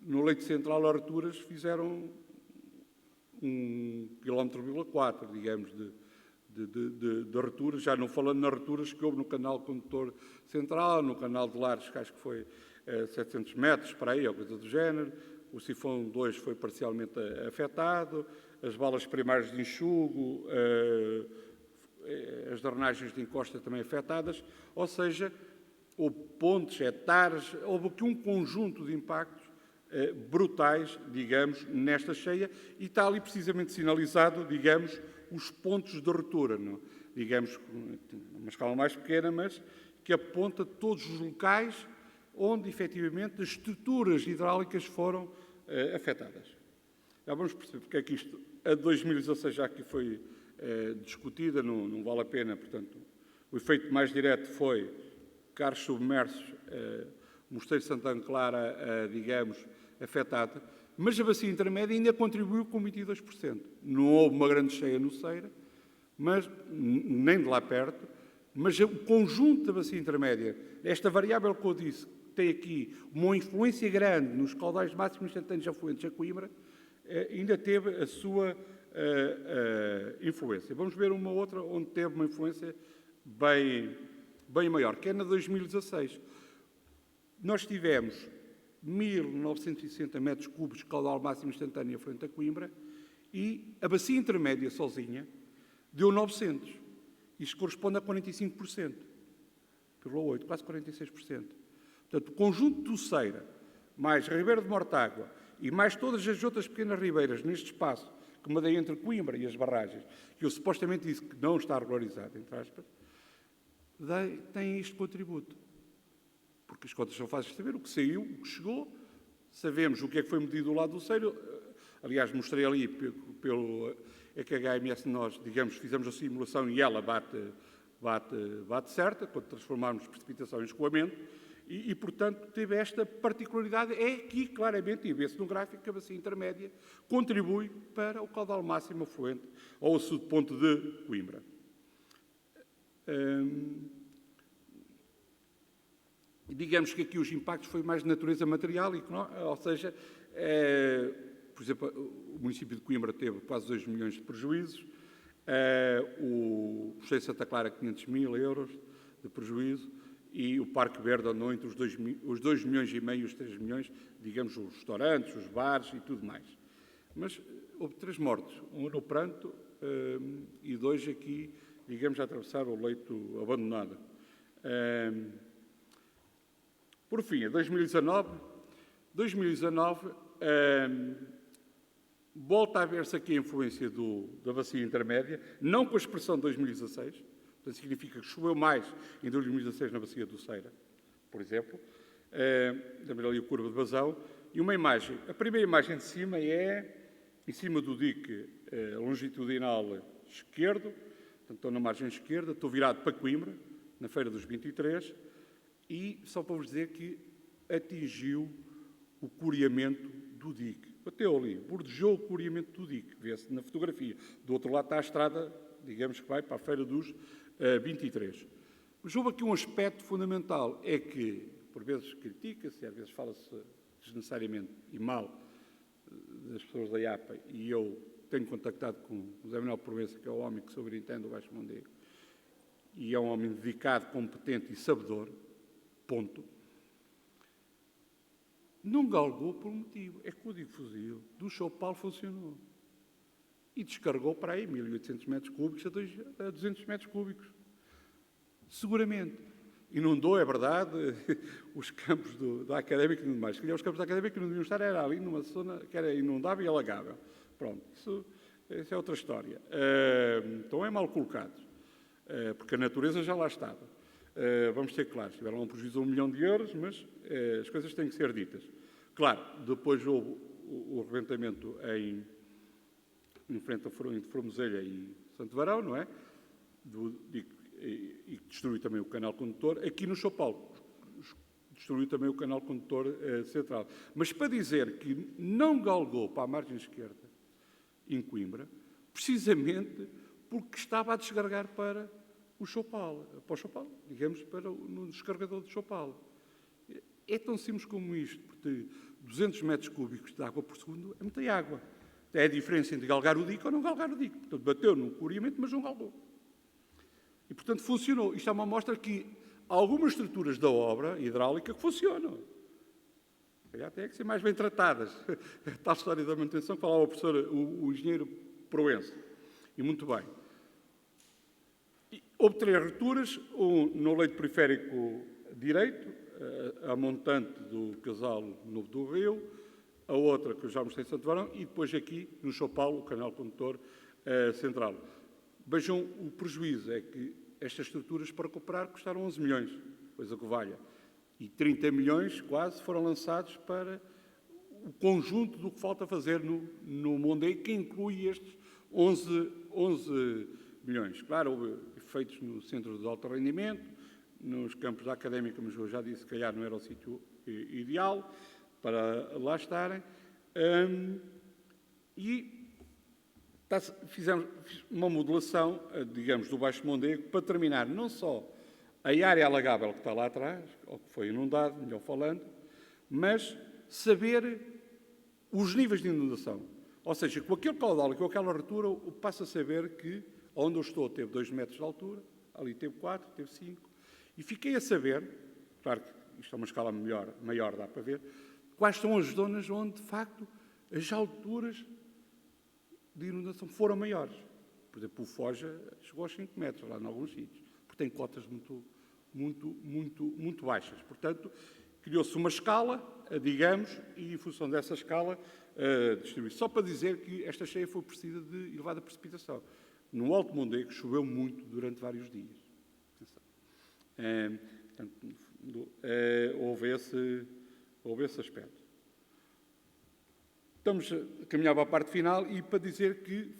no leito central, Arturas, fizeram 1,4 km, digamos, de returas, já não falando nas returas que houve no canal condutor central, no canal de Lares, que acho que foi 700 metros, para aí, ou coisa do género. O sifão 2 foi parcialmente afetado, as balas primárias de enxugo, as drenagens de encosta também afetadas, ou seja, houve pontes, hectares, houve aqui um conjunto de impactos brutais, digamos, nesta cheia, e está ali precisamente sinalizado, digamos, os pontos de ruptura, não? Digamos, uma escala mais pequena, mas que aponta todos os locais onde, efetivamente, as estruturas hidráulicas foram afetadas. Já vamos perceber porque é que isto, a 2016 já aqui foi discutida, não vale a pena, portanto, o efeito mais direto foi carros submersos, Mosteiro de Santa Clara, digamos, afetado, mas a bacia intermédia ainda contribuiu com 22%. Não houve uma grande cheia no Ceira, mas, nem de lá perto, mas o conjunto da bacia intermédia, esta variável que eu disse, tem aqui uma influência grande nos caudais máximos instantâneos afluentes a Coimbra, ainda teve a sua influência. Vamos ver uma outra onde teve uma influência bem maior, que é na 2016. Nós tivemos 1.960 metros cúbicos de caudal máximo instantâneo frente a Coimbra e a bacia intermédia sozinha deu 900. Isto corresponde a 45%, 8, quase 46%. Portanto, o conjunto do Ceira, mais Ribeira de Mortágua e mais todas as outras pequenas ribeiras neste espaço que medeia entre Coimbra e as barragens, que eu supostamente disse que não está regularizado, entre aspas, tem este contributo. Porque as contas são fáceis de saber, o que saiu, o que chegou, sabemos o que é que foi medido do lado do Ceiro. Aliás, mostrei ali pelo EKHMS, nós, digamos, fizemos a simulação e ela bate certa, quando transformarmos precipitação em escoamento, e, portanto, teve esta particularidade. É aqui, claramente, e vê-se no gráfico, que a bacia intermédia contribui para o caudal máximo afluente ao sul ponto de Coimbra. Digamos que aqui os impactos foi mais de natureza material, ou seja, por exemplo, o município de Coimbra teve quase 2 milhões de prejuízos, o Conselho de Santa Clara 500 mil euros de prejuízo e o Parque Verde andou entre os 2 milhões e meio e os 3 milhões, digamos, os restaurantes, os bares e tudo mais. Mas houve 3 mortos, um no pranto e 2 aqui, digamos, a atravessar o leito abandonado. Por fim, a 2019, volta a ver-se aqui a influência da bacia intermédia, não com a expressão de 2016, portanto significa que choveu mais em 2016 na bacia do Ceira, por exemplo, também ali a curva de vazão, e uma imagem, a primeira imagem de cima é em cima do dique longitudinal esquerdo, portanto estou na margem esquerda, estou virado para Coimbra, na Feira dos 23, e só para vos dizer que atingiu o coreamento do dique. Bateu ali, bordejou o coreamento do dique, vê-se na fotografia. Do outro lado está a estrada, digamos que vai para a Feira dos 23. Mas houve aqui um aspecto fundamental, é que, por vezes critica-se, às vezes fala-se desnecessariamente e mal das pessoas da IAPA, e eu tenho contactado com o José Manuel Proença, que é o homem que sobreentende o Baixo Mondego, e é um homem dedicado, competente e sabedor, ponto. Não galgou por um motivo. É que o digo fuzil do Choupal funcionou. E descargou para aí 1.800 metros cúbicos a 200 metros cúbicos. Seguramente. Inundou, é verdade, os campos da Académica e tudo mais. Se calhar os campos da Académica que não deviam estar, era ali numa zona que era inundável e alagável. Pronto, isso é outra história. Então é mal colocado. Porque a natureza já lá estava. Vamos ser claros, tiveram um prejuízo de 1 milhão de euros, mas as coisas têm que ser ditas. Claro, depois houve o rebentamento em frente a Formoselha e Santo Varão, não é? E destruiu também o canal condutor. Aqui no Choupal, destruiu também o canal condutor central. Mas para dizer que não galgou para a margem esquerda, em Coimbra, precisamente porque estava a descarregar para o Choupal, digamos, no descarregador de Choupal. É tão simples como isto, porque 200 metros cúbicos de água por segundo é muita água. É a diferença entre galgar o dique ou não galgar o dique. Portanto, bateu no coreamento, mas não galgou. E, portanto, funcionou. Isto é uma amostra que há algumas estruturas da obra hidráulica que funcionam. Até que ser mais bem tratadas. A tal história da manutenção que falava o engenheiro Proença. E muito bem. Houve 3 rupturas, um no leito periférico direito, a montante do Casal Novo do Rio, a outra que eu já mostrei em Santo Varão, e depois aqui, no Choupal, o canal condutor central. Vejam o prejuízo, é que estas estruturas para recuperar custaram 11 milhões, coisa que valha. E 30 milhões quase foram lançados para o conjunto do que falta fazer no Mondego, que inclui estes 11 milhões. Claro, houve efeitos no centro de alto rendimento, nos campos da Académica, mas eu já disse que calhar não era o sítio ideal para lá estarem. E fizemos uma modelação, digamos, do Baixo Mondego, para terminar não só a área alagável que está lá atrás, ou que foi inundado, melhor falando, mas saber os níveis de inundação. Ou seja, com aquele caudal e com aquela altura, eu passo a saber que onde eu estou teve 2 metros de altura, ali teve 4, teve 5, e fiquei a saber, claro que isto é uma escala maior, dá para ver, quais são as zonas onde, de facto, as alturas de inundação foram maiores. Por exemplo, o Foja chegou aos 5 metros, lá em alguns sítios, porque tem cotas muito baixas. Portanto, criou-se uma escala, digamos, e em função dessa escala, distribuiu-se. Só para dizer que esta cheia foi precedida de elevada precipitação. No Alto Mondego choveu muito durante vários dias. Portanto, houve esse aspecto. Estamos a caminhar para a parte final e para dizer que,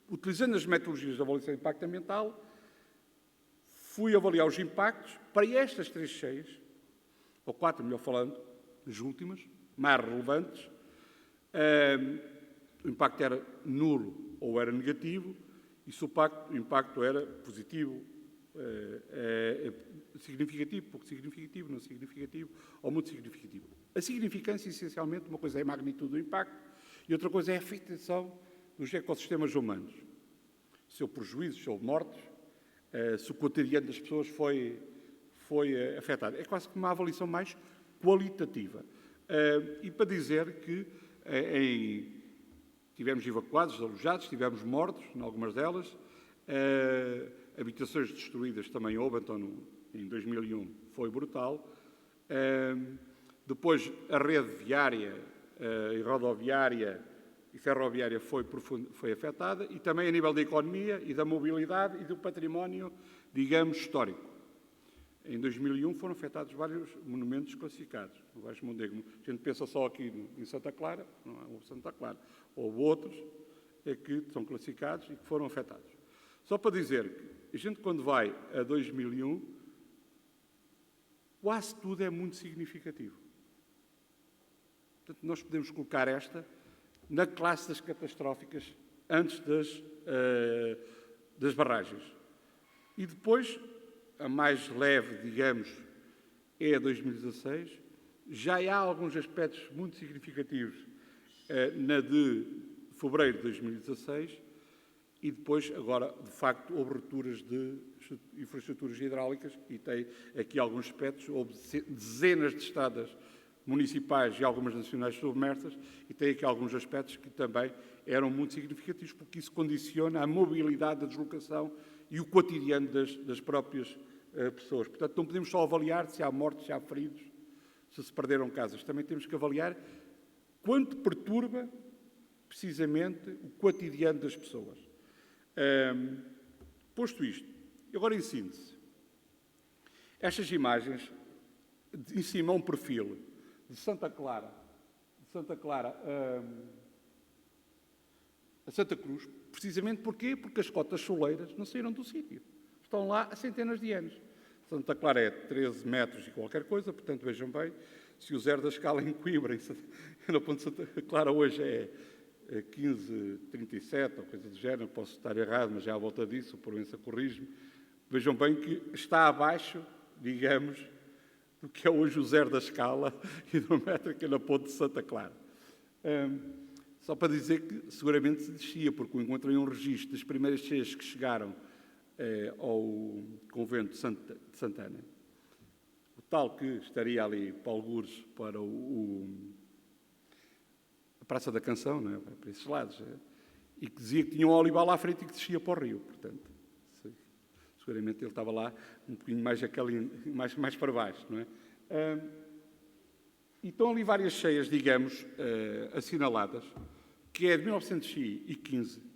utilizando as metodologias de avaliação de impacto ambiental, fui avaliar os impactos para estas 3 cheias, ou 4, melhor falando, as últimas, mais relevantes. O impacto era nulo ou era negativo, e se o impacto era positivo, significativo, pouco significativo, não significativo ou muito significativo. A significância, essencialmente, uma coisa é a magnitude do impacto e outra coisa é a afetação dos ecossistemas humanos. Se houve prejuízos, se houve mortes, se o cotidiano das pessoas foi afetado. É quase que uma avaliação mais qualitativa. E para dizer que tivemos evacuados, alojados, tivemos mortos, em algumas delas, habitações destruídas também houve, então em 2001 foi brutal. Depois a rede viária e rodoviária e ferroviária foi afetada, e também a nível da economia e da mobilidade e do património, digamos, histórico. Em 2001 foram afetados vários monumentos classificados no Baixo Mondego. A gente pensa só aqui em Santa Clara, não houve Santa Clara, houve outros que são classificados e que foram afetados. Só para dizer que a gente, quando vai a 2001, quase tudo é muito significativo. Portanto, nós podemos colocar esta na classe das catastróficas antes das barragens. E depois, a mais leve, digamos, é a 2016. Já há alguns aspectos muito significativos na de fevereiro de 2016 e depois, agora, de facto, houve rupturas de infraestruturas hidráulicas e tem aqui alguns aspectos. Houve dezenas de estradas municipais e algumas nacionais submersas e tem aqui alguns aspectos que também eram muito significativos porque isso condiciona a mobilidade, a deslocação e o cotidiano das próprias pessoas. Portanto, não podemos só avaliar se há mortes, se há feridos, se perderam casas. Também temos que avaliar quanto perturba, precisamente, o cotidiano das pessoas. Posto isto, agora em síntese, estas imagens, em cima um perfil de Santa Clara a Santa Cruz, precisamente porquê? Porque as cotas soleiras não saíram do sítio. Estão lá há centenas de anos. Santa Clara é 13 metros e qualquer coisa, portanto, vejam bem, se o zero da escala em Coimbra, no ponto de Santa Clara hoje é 15,37 ou coisa do género, posso estar errado, mas já à volta disso, por Proença corrige-me. Vejam bem que está abaixo, digamos, do que é hoje o zero da escala hidrométrica na ponte de Santa Clara. Só para dizer que seguramente se descia, porque eu encontrei um registro das primeiras cheias que chegaram ao convento de Santana. O tal que estaria ali para algures, para a Praça da Canção, não é? Para esses lados, e que dizia que tinha um olival lá à frente e que descia para o rio. Portanto, seguramente ele estava lá um bocadinho mais para baixo, não é? E estão ali várias cheias, digamos, assinaladas, que é de 1915,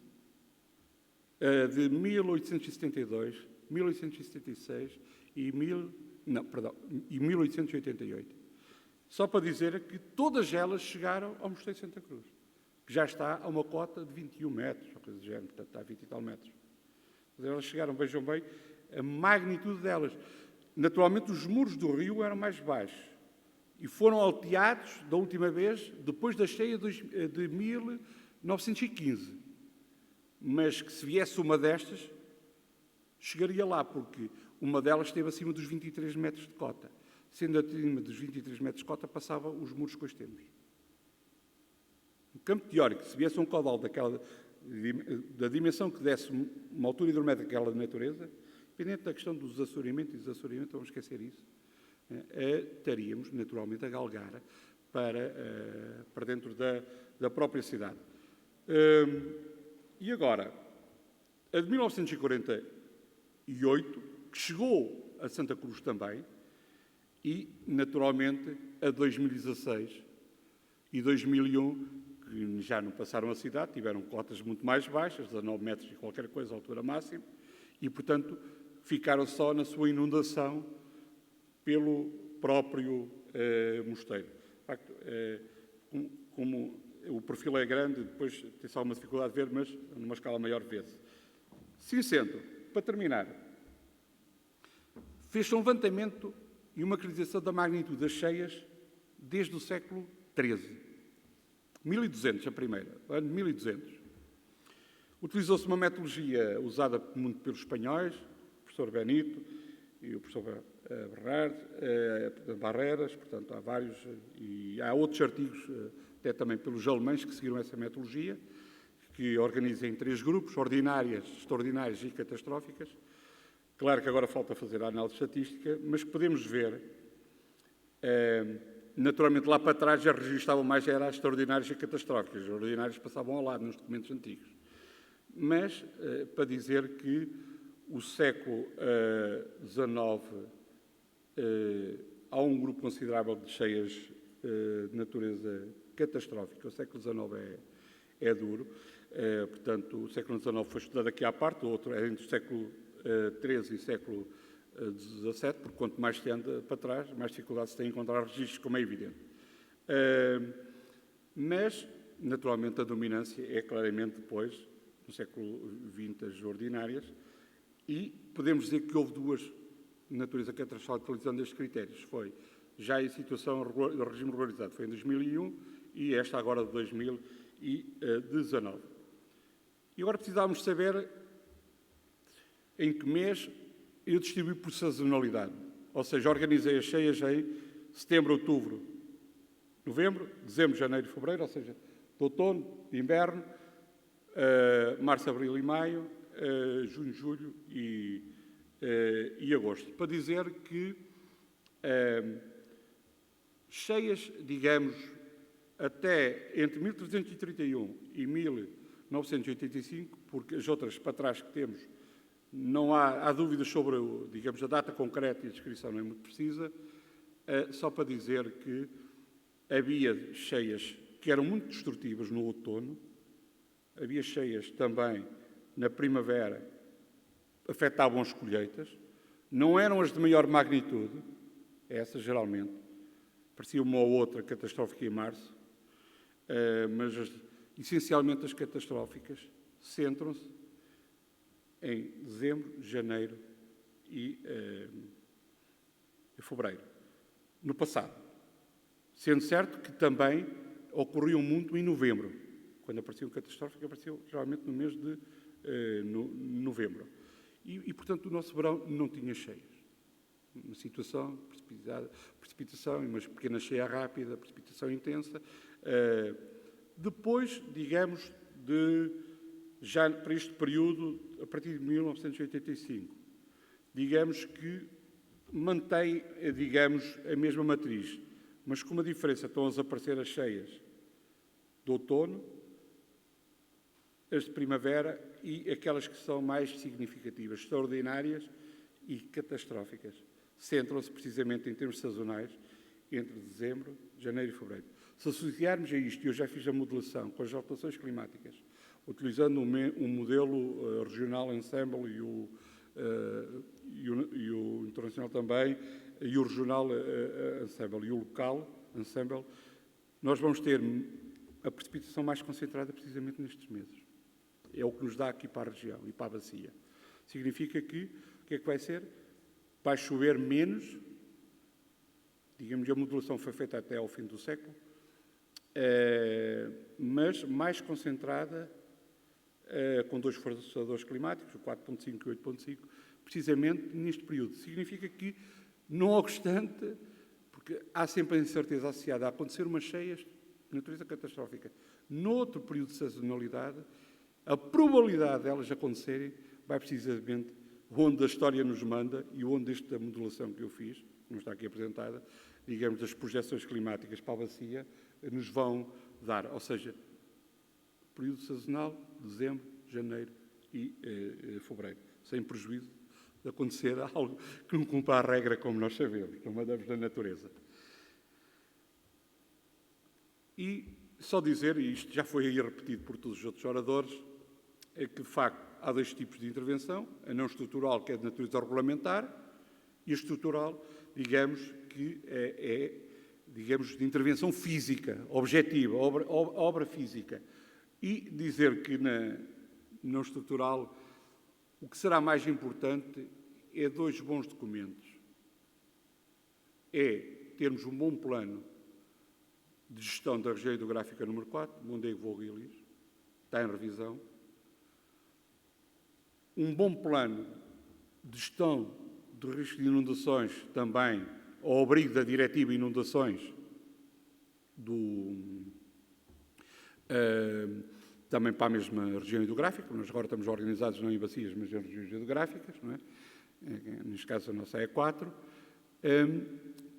de 1872, 1876 e 1888. Só para dizer que todas elas chegaram ao Mosteiro de Santa Cruz, que já está a uma cota de 21 metros, ou coisa do género, portanto está a 20 e tal metros. Elas chegaram, vejam bem, a magnitude delas. Naturalmente, os muros do rio eram mais baixos e foram alteados da última vez, depois da cheia de 1915. Mas que se viesse uma destas, chegaria lá, porque uma delas esteve acima dos 23 metros de cota. Sendo acima dos 23 metros de cota, passava os muros que hoje temos. campo teórico, se viesse um caudal da dimensão que desse uma altura hidrométrica daquela natureza, independente da questão do desassoreamento e desassoreamento, vamos esquecer isso, estaríamos naturalmente a galgar para dentro da própria cidade. E agora, a de 1948, que chegou a Santa Cruz também, e, naturalmente, a 2016 e 2001, que já não passaram a cidade, tiveram cotas muito mais baixas, 19 metros e qualquer coisa, a altura máxima, e, portanto, ficaram só na sua inundação pelo próprio mosteiro. De facto, como o perfil é grande, depois tem-se alguma dificuldade de ver, mas numa escala maior vezes. Sim sendo, para terminar, fez-se um levantamento e uma acreditação da magnitude das cheias desde o século XIII. 1200, a primeira, ano 1200. Utilizou-se uma metodologia usada muito pelos espanhóis, o professor Benito e o professor Barreras, portanto, há vários, e há outros artigos, até também pelos alemães, que seguiram essa metodologia, que organiza em 3 grupos, ordinárias, extraordinárias e catastróficas. Claro que agora falta fazer a análise estatística, mas que podemos ver, naturalmente lá para trás já registavam mais, era as extraordinárias e catastróficas, as ordinárias passavam ao lado nos documentos antigos. Mas, para dizer que o século XIX há um grupo considerável de cheias de natureza catastrófica, o século XIX é duro, portanto, o século XIX foi estudado aqui à parte, o outro é entre o século XIII e século XVII, porque quanto mais se anda para trás, mais dificuldade se tem em encontrar registros, como é evidente. Mas, naturalmente, a dominância é claramente depois, no século XX, as ordinárias, e podemos dizer que houve 2 de natureza catastrófica utilizando estes critérios. Foi já em situação de regime regularizado, foi em 2001, e esta agora de 2019. E agora precisávamos saber em que mês eu distribuí por sazonalidade. Ou seja, organizei as cheias em setembro, outubro, novembro, dezembro, janeiro e fevereiro, ou seja, de outono, de inverno, março, abril e maio, junho, julho e agosto. Para dizer que cheias, digamos, até entre 1331 e 1985, porque as outras para trás que temos, não há dúvidas sobre, digamos, a data concreta e a descrição não é muito precisa, só para dizer que havia cheias que eram muito destrutivas no outono, havia cheias também na primavera, afetavam as colheitas, não eram as de maior magnitude, essas geralmente, parecia uma ou outra catastrófica em março, mas essencialmente as catastróficas centram-se em dezembro, janeiro e fevereiro, no passado. Sendo certo que também ocorriam muito em novembro. Quando apareciam catastróficas, apareciam geralmente no mês de novembro. E, portanto, o nosso verão não tinha cheias. Uma situação, precipitação, uma pequena cheia rápida, precipitação intensa. Depois, digamos, já para este período, a partir de 1985, digamos que mantém, digamos, a mesma matriz, mas com uma diferença. Estão a desaparecer as cheias de outono, as de primavera e aquelas que são mais significativas, extraordinárias e catastróficas. Centram-se precisamente em termos sazonais entre dezembro, janeiro e fevereiro. Se associarmos a isto, e eu já fiz a modelação com as alterações climáticas, utilizando um modelo regional ensemble e o internacional também, e o regional ensemble e o local ensemble, nós vamos ter a precipitação mais concentrada precisamente nestes meses. É o que nos dá aqui para a região e para a bacia. Significa que, o que é que vai ser? Vai chover menos, digamos que a modulação foi feita até ao fim do século, mas mais concentrada, com 2 forçadores climáticos, o 4.5 e o 8.5, precisamente neste período. Significa que, não obstante, porque há sempre a incerteza associada a acontecer umas cheias natureza catastrófica, noutro período de sazonalidade, a probabilidade delas acontecerem vai precisamente onde a história nos manda e onde esta modelação que eu fiz, que não está aqui apresentada, digamos, das projeções climáticas para a bacia, nos vão dar. Ou seja, período sazonal, dezembro, janeiro e fevereiro, sem prejuízo de acontecer algo que não cumpra a regra, como nós sabemos, não mandamos na natureza. E só dizer, e isto já foi aí repetido por todos os outros oradores, é que, de facto, há dois tipos de intervenção, a não estrutural, que é de natureza regulamentar, e a estrutural, digamos, que digamos, de intervenção física, objetiva, obra física. E dizer que na não estrutural o que será mais importante é dois bons documentos. É termos um bom plano de gestão da região hidrográfica número 4, Mondego, Voga e Lis, está em revisão. Um bom plano de gestão de risco de inundações também, ao abrigo da Diretiva Inundações, também para a mesma região hidrográfica. Nós agora estamos organizados não em bacias, mas em regiões hidrográficas, não é? Neste caso a nossa é 4,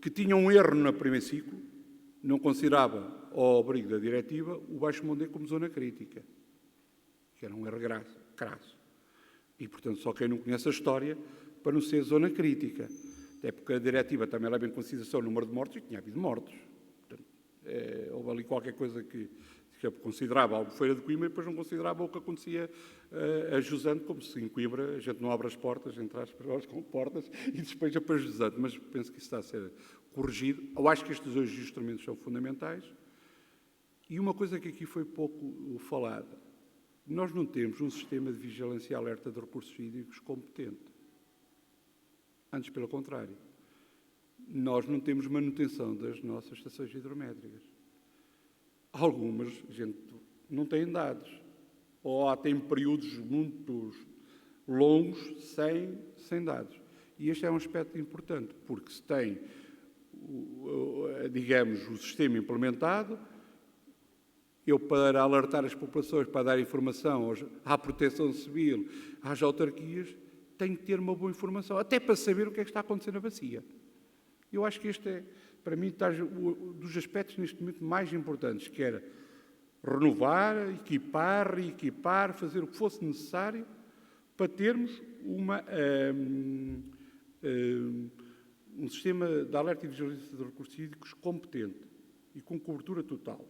que tinha um erro no primeiro ciclo, não considerava, ao abrigo da diretiva, o Baixo Mondego como zona crítica, que era um erro crasso. E, portanto, só quem não conhece a história para não ser zona crítica. Até porque a diretiva também leva em consideração o número de mortos, e tinha havido mortos. Portanto, houve ali qualquer coisa que considerava a Albufeira de Coimbra e depois não considerava o que acontecia a Jusante, como se em Coimbra a gente não abre as portas, entre aspas, com portas e despeja para Jusante. Mas penso que isso está a ser corrigido. Eu acho que estes dois instrumentos são fundamentais. E uma coisa que aqui foi pouco falada, nós não temos um sistema de vigilância e alerta de recursos hídricos competente. Antes, pelo contrário. Nós não temos manutenção das nossas estações hidrométricas. Algumas, a gente não tem dados. Ou tem períodos muito longos sem dados. E este é um aspecto importante, porque se tem, digamos, o sistema implementado, eu, para alertar as populações, para dar informação à proteção civil, às autarquias, tenho que ter uma boa informação, até para saber o que é que está acontecendo na bacia. Eu acho que este é, para mim, dos aspectos neste momento mais importantes, que era renovar, reequipar, fazer o que fosse necessário para termos um sistema de alerta e vigilância de recursos hídricos competente e com cobertura total.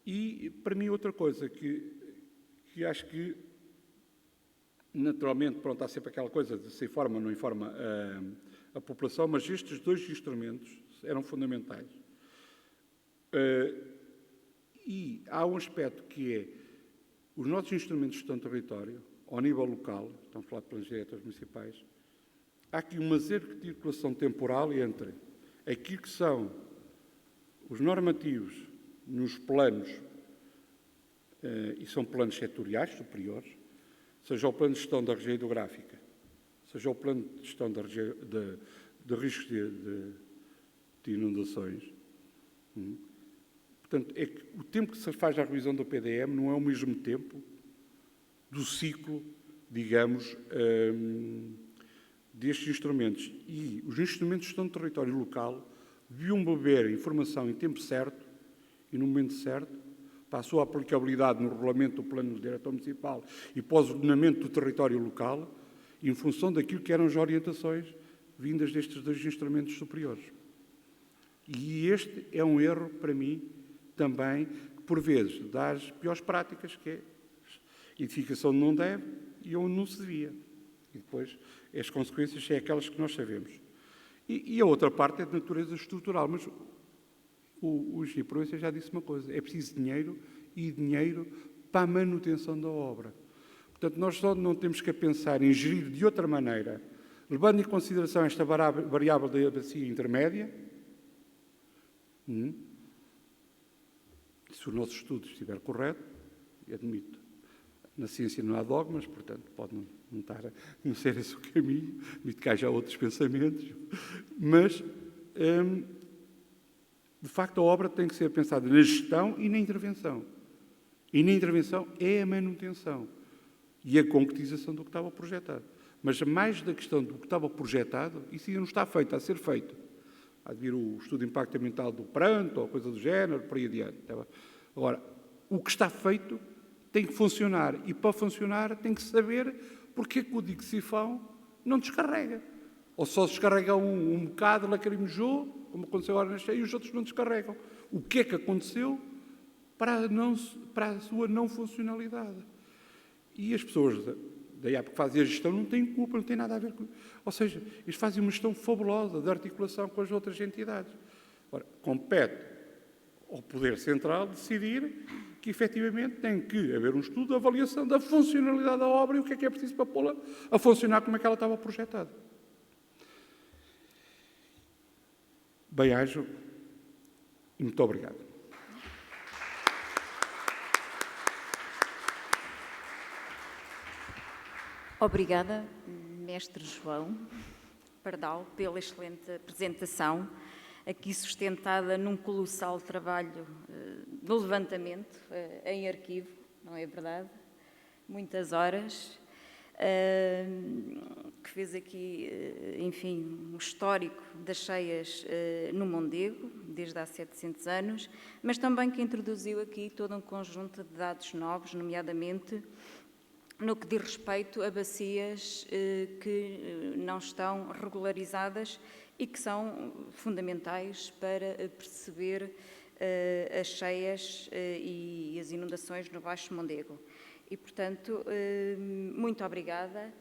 E, para mim, outra coisa que acho que, naturalmente, pronto, há sempre aquela coisa de se informa ou não informa a população, mas estes dois instrumentos eram fundamentais. E há um aspecto que é os nossos instrumentos de gestão de território, ao nível local, estamos a falar de planos diretores municipais, há aqui uma articulação temporal entre aquilo que são os normativos nos planos, e são planos setoriais superiores, seja o plano de gestão da região hidrográfica, seja o plano de gestão de riscos de inundações. Portanto, é que o tempo que se faz a revisão do PDM não é o mesmo tempo do ciclo, digamos, destes instrumentos. E os instrumentos de gestão de território local deviam beber informação em tempo certo e no momento certo, para a sua aplicabilidade no regulamento do plano diretor municipal e para o ordenamento do território local, em função daquilo que eram as orientações vindas destes dois instrumentos superiores. E este é um erro, para mim, também, que por vezes dá as piores práticas, que é a edificação não deve e onde não se devia. E depois as consequências são aquelas que nós sabemos. E a outra parte é de natureza estrutural, mas o Engenheiro Proença já disse uma coisa, é preciso dinheiro e dinheiro para a manutenção da obra. Portanto, nós só não temos que pensar em gerir de outra maneira, levando em consideração esta variável da bacia intermédia, se o nosso estudo estiver correto, admito, na ciência não há dogmas, portanto, pode não ser esse o caminho, admito que haja outros pensamentos, mas de facto, a obra tem que ser pensada na gestão e na intervenção. E na intervenção é a manutenção e a concretização do que estava projetado. Mas mais da questão do que estava projetado, isso ainda não está feito, a ser feito. Há de vir o estudo de impacto ambiental do pranto, ou coisa do género, por aí adiante. Agora, o que está feito tem que funcionar. E para funcionar tem que saber porque é que o dique sifão não descarrega. Ou só descarrega um bocado, lacrimejou, como aconteceu agora na cheia, e os outros não descarregam. O que é que aconteceu para a sua não funcionalidade? E as pessoas da IAP que fazem a gestão não têm culpa, não têm nada a ver com... Ou seja, eles fazem uma gestão fabulosa de articulação com as outras entidades. Ora, compete ao Poder Central decidir que, efetivamente, tem que haver um estudo de avaliação da funcionalidade da obra e o que é preciso para pô-la a funcionar como é que ela estava projetada. Bem-ajo e muito obrigado. Obrigada, Mestre João Pardal, pela excelente apresentação, aqui sustentada num colossal trabalho de levantamento em arquivo, não é verdade? Muitas horas, que fez aqui, enfim, um histórico das cheias no Mondego, desde há 700 anos, mas também que introduziu aqui todo um conjunto de dados novos, nomeadamente no que diz respeito a bacias que não estão regularizadas e que são fundamentais para perceber as cheias e as inundações no Baixo Mondego. E, portanto, muito obrigada.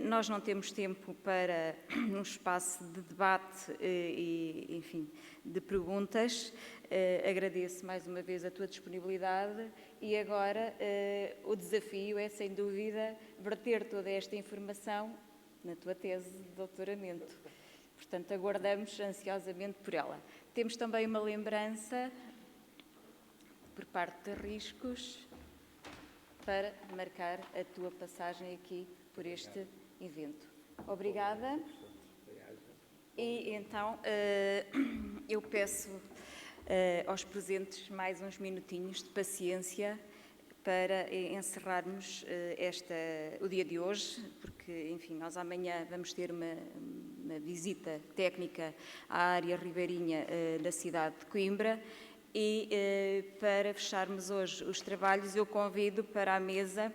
Nós não temos tempo para um espaço de debate e, enfim, de perguntas. Agradeço mais uma vez a tua disponibilidade e agora o desafio é, sem dúvida, verter toda esta informação na tua tese de doutoramento. Portanto, aguardamos ansiosamente por ela. Temos também uma lembrança por parte de Riscos para marcar a tua passagem aqui por este evento. Obrigada. E então eu peço aos presentes mais uns minutinhos de paciência para encerrarmos o dia de hoje, porque, enfim, nós amanhã vamos ter uma visita técnica à área ribeirinha da cidade de Coimbra e para fecharmos hoje os trabalhos eu convido para a mesa,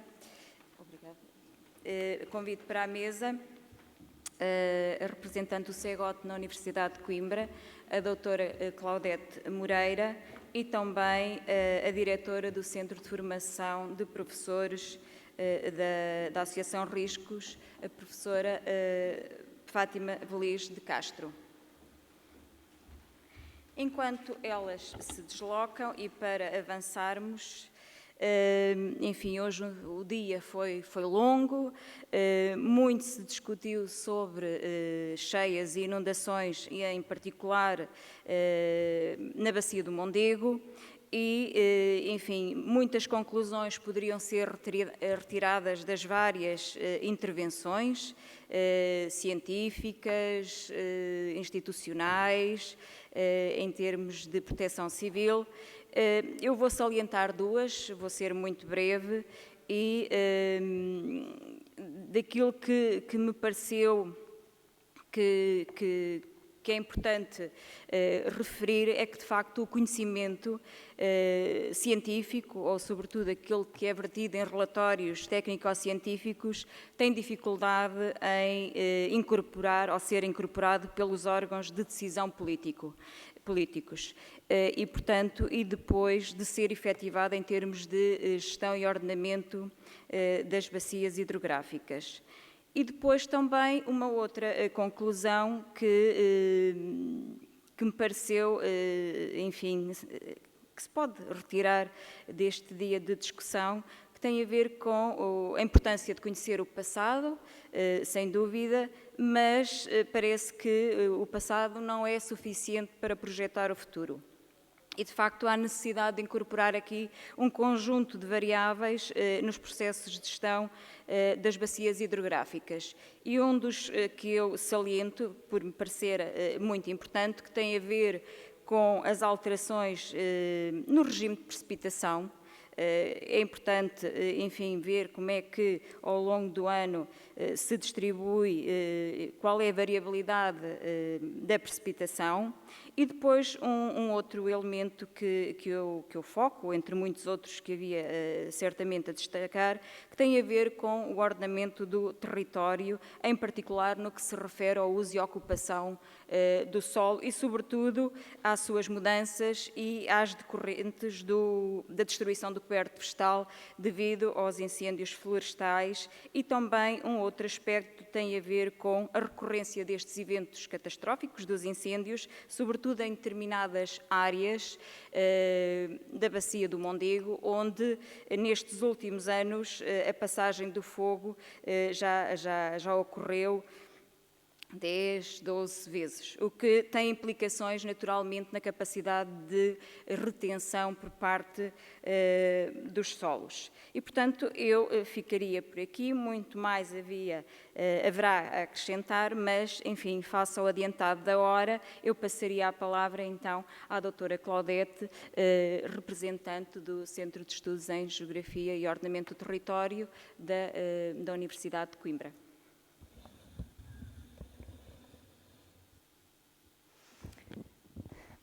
a representante do CEGOT na Universidade de Coimbra, a doutora Claudete Moreira e também a diretora do Centro de Formação de Professores da Associação Riscos, a professora Fátima Velis de Castro. Enquanto elas se deslocam e para avançarmos, enfim, hoje o dia foi longo, muito se discutiu sobre cheias e inundações, e em particular na Bacia do Mondego, e, enfim, muitas conclusões poderiam ser retiradas das várias intervenções científicas, institucionais, em termos de proteção civil. Eu vou salientar duas, vou ser muito breve, e daquilo que me pareceu que é importante referir é que, de facto, o conhecimento científico, ou sobretudo aquele que é vertido em relatórios técnico-científicos, tem dificuldade em incorporar ou ser incorporado pelos órgãos de decisão políticos e, portanto, e depois de ser efetivado em termos de gestão e ordenamento das bacias hidrográficas. E depois também uma outra conclusão que me pareceu, enfim, que se pode retirar deste dia de discussão, que tem a ver com a importância de conhecer o passado, sem dúvida, mas parece que o passado não é suficiente para projetar o futuro. E, de facto, há necessidade de incorporar aqui um conjunto de variáveis nos processos de gestão das bacias hidrográficas. E um dos que eu saliento, por me parecer muito importante, que tem a ver com as alterações no regime de precipitação. É importante, enfim, ver como é que ao longo do ano se distribui, qual é a variabilidade da precipitação. E depois um outro elemento que eu foco, entre muitos outros que havia certamente a destacar, que tem a ver com o ordenamento do território, em particular no que se refere ao uso e ocupação do solo e, sobretudo, às suas mudanças e às decorrentes da destruição do coberto vegetal devido aos incêndios florestais. E também um outro aspecto tem a ver com a recorrência destes eventos catastróficos, dos incêndios, sobretudo em determinadas áreas da bacia do Mondego, onde nestes últimos anos a passagem do fogo já ocorreu 10, 12 vezes, o que tem implicações naturalmente na capacidade de retenção por parte dos solos. E, portanto, eu ficaria por aqui, muito mais haverá a acrescentar, mas, enfim, face ao adiantado da hora, eu passaria a palavra então à doutora Claudete, representante do Centro de Estudos em Geografia e Ordenamento do Território da Universidade de Coimbra.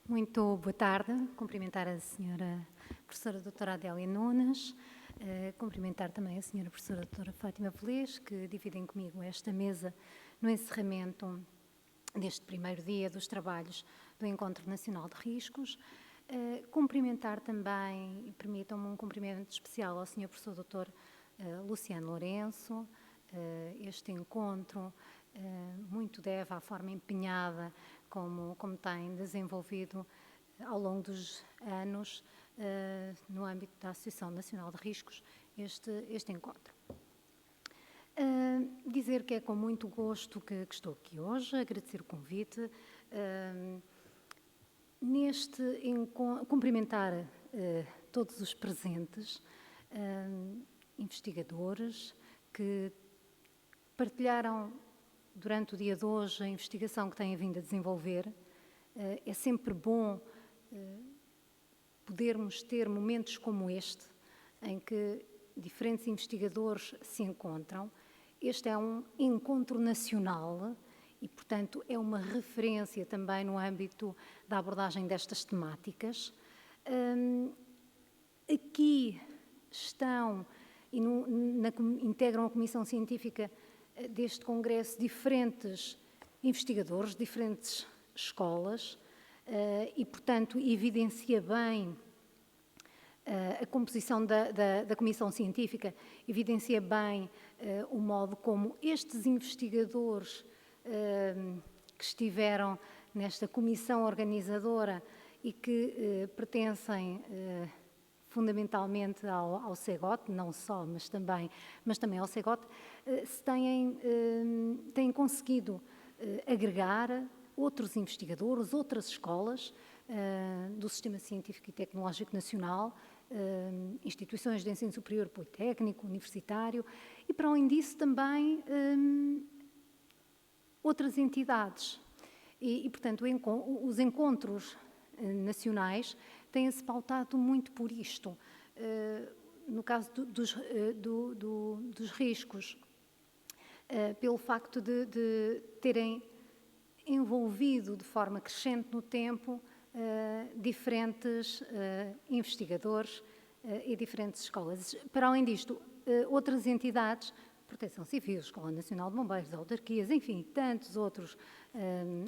Muito boa tarde, cumprimentar a senhora professora doutora Adélia Nunes, cumprimentar também a senhora professora doutora Fátima Velez, que dividem comigo esta mesa no encerramento deste primeiro dia dos trabalhos do Encontro Nacional de Riscos. Cumprimentar também, e permitam-me um cumprimento especial ao senhor professor doutor Luciano Lourenço. Este encontro muito deve à forma empenhada como tem desenvolvido ao longo dos anos no âmbito da Associação Nacional de Riscos este encontro. Dizer que é com muito gosto que estou aqui hoje, agradecer o convite, cumprimentar todos os presentes, investigadores que partilharam durante o dia de hoje a investigação que têm vindo a desenvolver. É sempre bom podermos ter momentos como este, em que diferentes investigadores se encontram. Este é um encontro nacional e, portanto, é uma referência também no âmbito da abordagem destas temáticas. Aqui estão e integram a Comissão Científica deste congresso diferentes investigadores, diferentes escolas e, portanto, evidencia bem a composição da Comissão Científica, evidencia bem o modo como estes investigadores que estiveram nesta comissão organizadora e que pertencem fundamentalmente ao CEGOT, não só, mas também ao CEGOT, têm conseguido agregar outros investigadores, outras escolas do Sistema Científico e Tecnológico Nacional, instituições de ensino superior politécnico, universitário, e para além disso também outras entidades. E portanto, os encontros nacionais têm-se pautado muito por isto. No caso dos riscos, pelo facto de terem envolvido de forma crescente no tempo diferentes investigadores e diferentes escolas. Para além disto, outras entidades, Proteção Civil, Escola Nacional de Bombeiros, autarquias, enfim, tantos outros,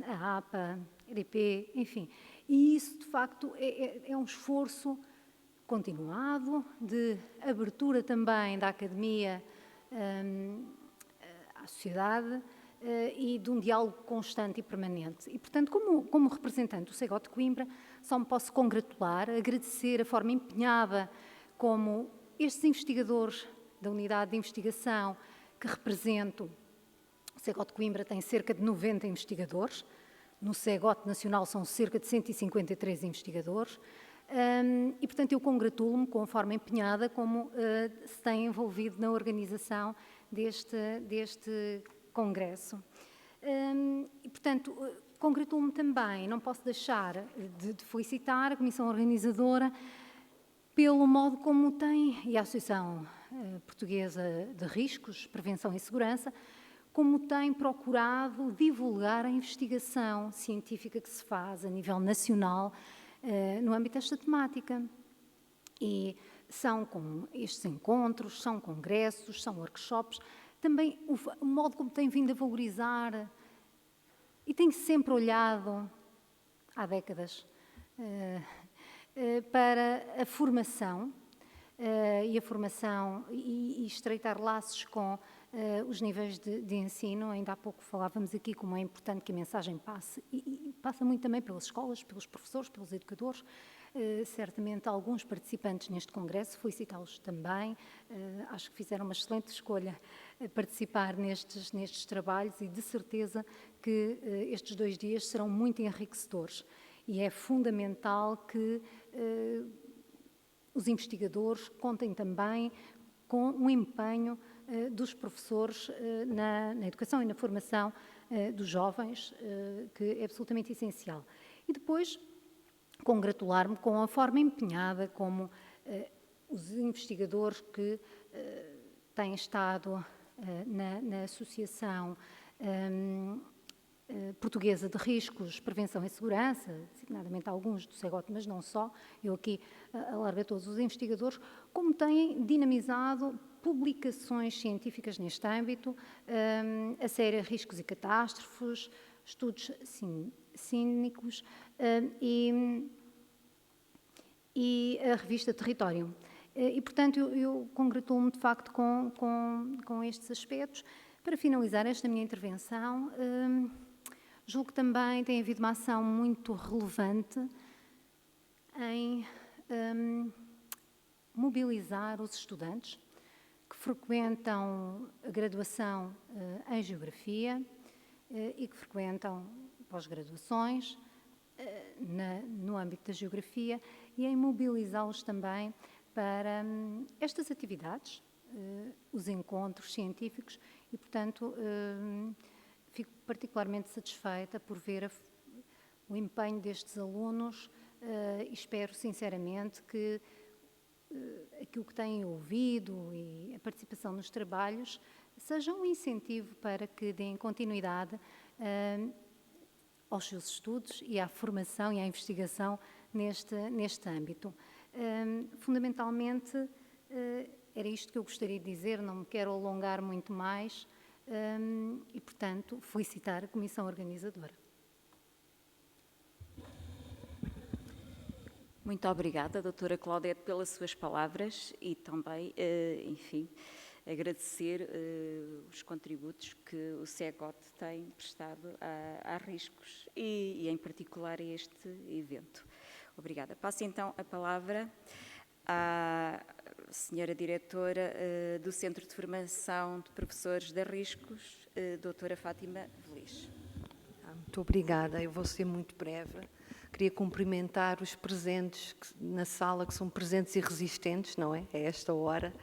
a APA, EDP, enfim. E isso, de facto, é um esforço continuado de abertura também da academia à sociedade e de um diálogo constante e permanente. E, portanto, como representante do CEGOT de Coimbra, só me posso congratular, agradecer a forma empenhada como estes investigadores da unidade de investigação que represento. O CEGOT de Coimbra tem cerca de 90 investigadores, no CEGOT Nacional são cerca de 153 investigadores, E, portanto, eu congratulo-me com a forma empenhada como se tem envolvido na organização deste congresso. E, portanto, congratulo-me também, não posso deixar de felicitar a Comissão Organizadora pelo modo como tem, e a Associação Portuguesa de Riscos, Prevenção e Segurança, como tem procurado divulgar a investigação científica que se faz a nível nacional no âmbito desta temática. E são com estes encontros, são congressos, são workshops, também o modo como tem vindo a valorizar e tem sempre olhado, há décadas, para a formação e estreitar laços com os níveis de ensino. Ainda há pouco falávamos aqui como é importante que a mensagem passe, e passa muito também pelas escolas, pelos professores, pelos educadores. Certamente alguns participantes neste congresso, felicitá-los também, acho que fizeram uma excelente escolha participar nestes trabalhos, e de certeza que estes 2 dias serão muito enriquecedores, e é fundamental que os investigadores contem também com um empenho dos professores na educação e na formação dos jovens, que é absolutamente essencial. E depois, congratular-me com a forma empenhada como os investigadores que têm estado na Associação Portuguesa de Riscos, Prevenção e Segurança, designadamente alguns do CEGOT, mas não só, eu aqui alargo a todos os investigadores, como têm dinamizado publicações científicas neste âmbito, a série Riscos e Catástrofes, estudos cínicos e a revista Território. E, portanto, eu congratulo-me, de facto, com estes aspectos. Para finalizar esta minha intervenção, julgo que também tem havido uma ação muito relevante em mobilizar os estudantes que frequentam a graduação em Geografia e que frequentam pós-graduações no âmbito da Geografia, e em mobilizá-los também para estas atividades, os encontros científicos, e, portanto, fico particularmente satisfeita por ver o empenho destes alunos e espero sinceramente que aquilo que têm ouvido e a participação nos trabalhos seja um incentivo para que deem continuidade aos seus estudos e à formação e à investigação neste âmbito. Fundamentalmente, era isto que eu gostaria de dizer, não me quero alongar muito mais e, portanto, felicitar a Comissão Organizadora. Muito obrigada, doutora Claudete, pelas suas palavras e também, enfim, agradecer os contributos que o CEGOT tem prestado a riscos e, em particular, a este evento. Obrigada. Passo então a palavra à senhora diretora do Centro de Formação de Professores de Riscos, doutora Fátima Velis. Muito obrigada, eu vou ser muito breve. Queria cumprimentar os presentes na sala, que são presentes e resistentes, não é? A esta hora.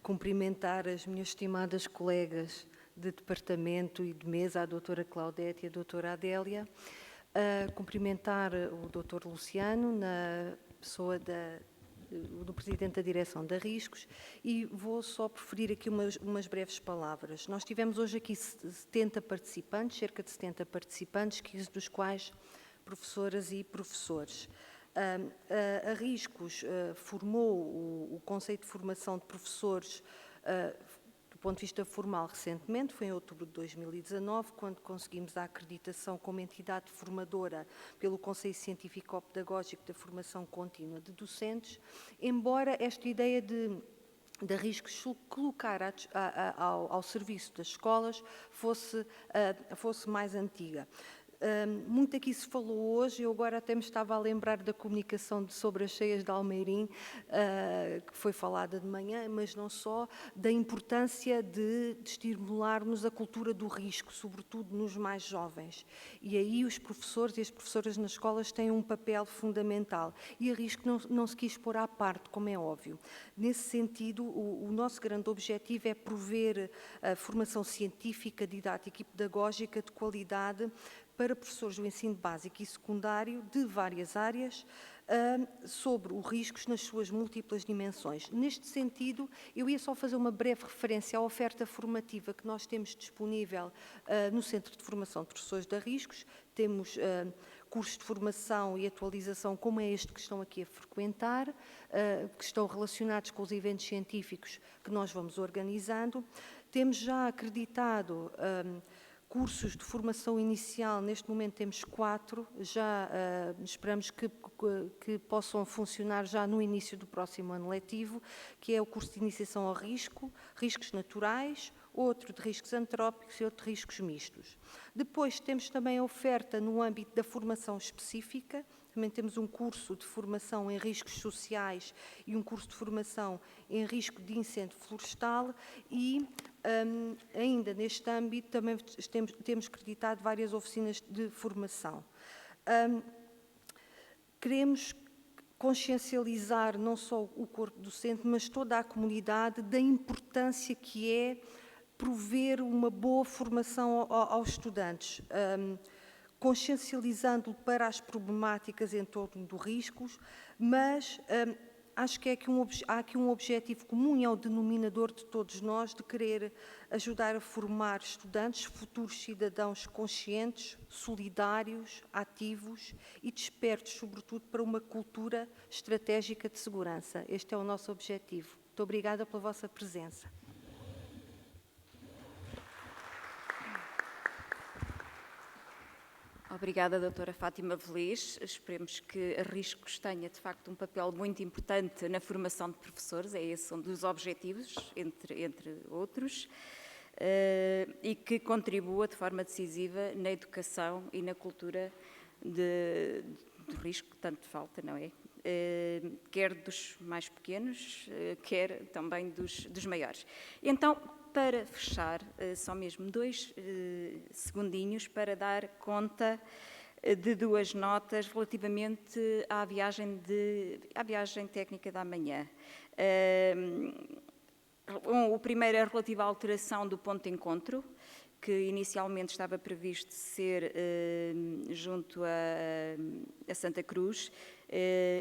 Cumprimentar as minhas estimadas colegas de departamento e de mesa, a doutora Claudete e a doutora Adélia. Cumprimentar o doutor Luciano, na pessoa do Presidente da Direção da Riscos, e vou só preferir aqui umas breves palavras. Nós tivemos hoje aqui 70 participantes, cerca de 70 participantes, 15 dos quais professoras e professores. A Riscos formou o conceito de formação de professores do ponto de vista formal recentemente, foi em outubro de 2019, quando conseguimos a acreditação como entidade formadora pelo Conselho Científico-Pedagógico da Formação Contínua de Docentes, embora esta ideia de riscos colocar ao serviço das escolas fosse mais antiga. Muito aqui se falou hoje, eu agora até me estava a lembrar da comunicação sobre as cheias de Almeirim, que foi falada de manhã, mas não só, da importância de estimularmos a cultura do risco, sobretudo nos mais jovens. E aí os professores e as professoras nas escolas têm um papel fundamental. E a risco não se quis pôr à parte, como é óbvio. Nesse sentido, o nosso grande objetivo é prover a formação científica, didática e pedagógica de qualidade para professores do ensino básico e secundário de várias áreas sobre os riscos nas suas múltiplas dimensões. Neste sentido, eu ia só fazer uma breve referência à oferta formativa que nós temos disponível no Centro de Formação de Professores de Riscos. Temos cursos de formação e atualização como é este que estão aqui a frequentar, que estão relacionados com os eventos científicos que nós vamos organizando. Temos já acreditado cursos de formação inicial, neste momento temos 4, já esperamos que possam funcionar já no início do próximo ano letivo, que é o curso de iniciação ao risco, riscos naturais, outro de riscos antrópicos e outro de riscos mistos. Depois temos também a oferta no âmbito da formação específica, também temos um curso de formação em riscos sociais e um curso de formação em risco de incêndio florestal e ainda neste âmbito também temos acreditado várias oficinas de formação. Queremos consciencializar não só o corpo docente, mas toda a comunidade da importância que é prover uma boa formação aos estudantes, consciencializando-o para as problemáticas em torno dos riscos, mas acho que há aqui um objetivo comum e é o denominador de todos nós de querer ajudar a formar estudantes, futuros cidadãos conscientes, solidários, ativos e despertos, sobretudo, para uma cultura estratégica de segurança. Este é o nosso objetivo. Muito obrigada pela vossa presença. Obrigada, doutora Fátima Velez. Esperemos que a Riscos tenha, de facto, um papel muito importante na formação de professores, é esse um dos objetivos, entre outros, e que contribua de forma decisiva na educação e na cultura do risco que tanto falta, não é? Quer dos mais pequenos, quer também dos maiores. Então, para fechar, só mesmo 2 segundinhos para dar conta de 2 notas relativamente à viagem técnica da manhã. O primeiro é relativo à alteração do ponto de encontro, que inicialmente estava previsto ser junto a Santa Cruz.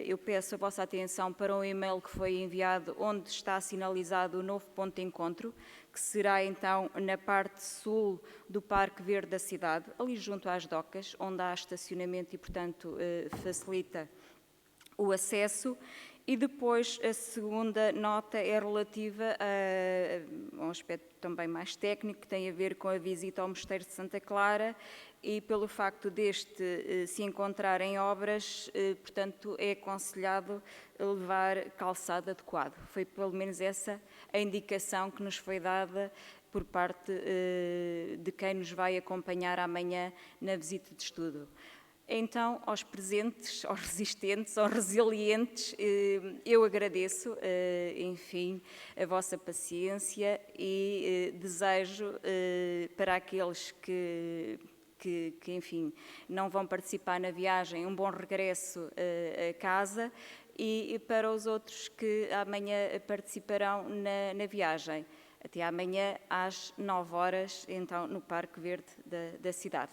Eu peço a vossa atenção para um e-mail que foi enviado onde está sinalizado o novo ponto de encontro, que será então na parte sul do Parque Verde da cidade, ali junto às docas, onde há estacionamento e, portanto, facilita o acesso. E depois a segunda nota é relativa a um aspecto também mais técnico, que tem a ver com a visita ao Mosteiro de Santa Clara e pelo facto deste se encontrar em obras, portanto, é aconselhado levar calçado adequado. Foi pelo menos essa a indicação que nos foi dada por parte de quem nos vai acompanhar amanhã na visita de estudo. Então, aos presentes, aos resistentes, aos resilientes, eu agradeço, enfim, a vossa paciência e desejo para aqueles que, enfim, não vão participar na viagem, um bom regresso a casa e para os outros que amanhã participarão na viagem. Até amanhã às 9 horas, então, no Parque Verde da cidade.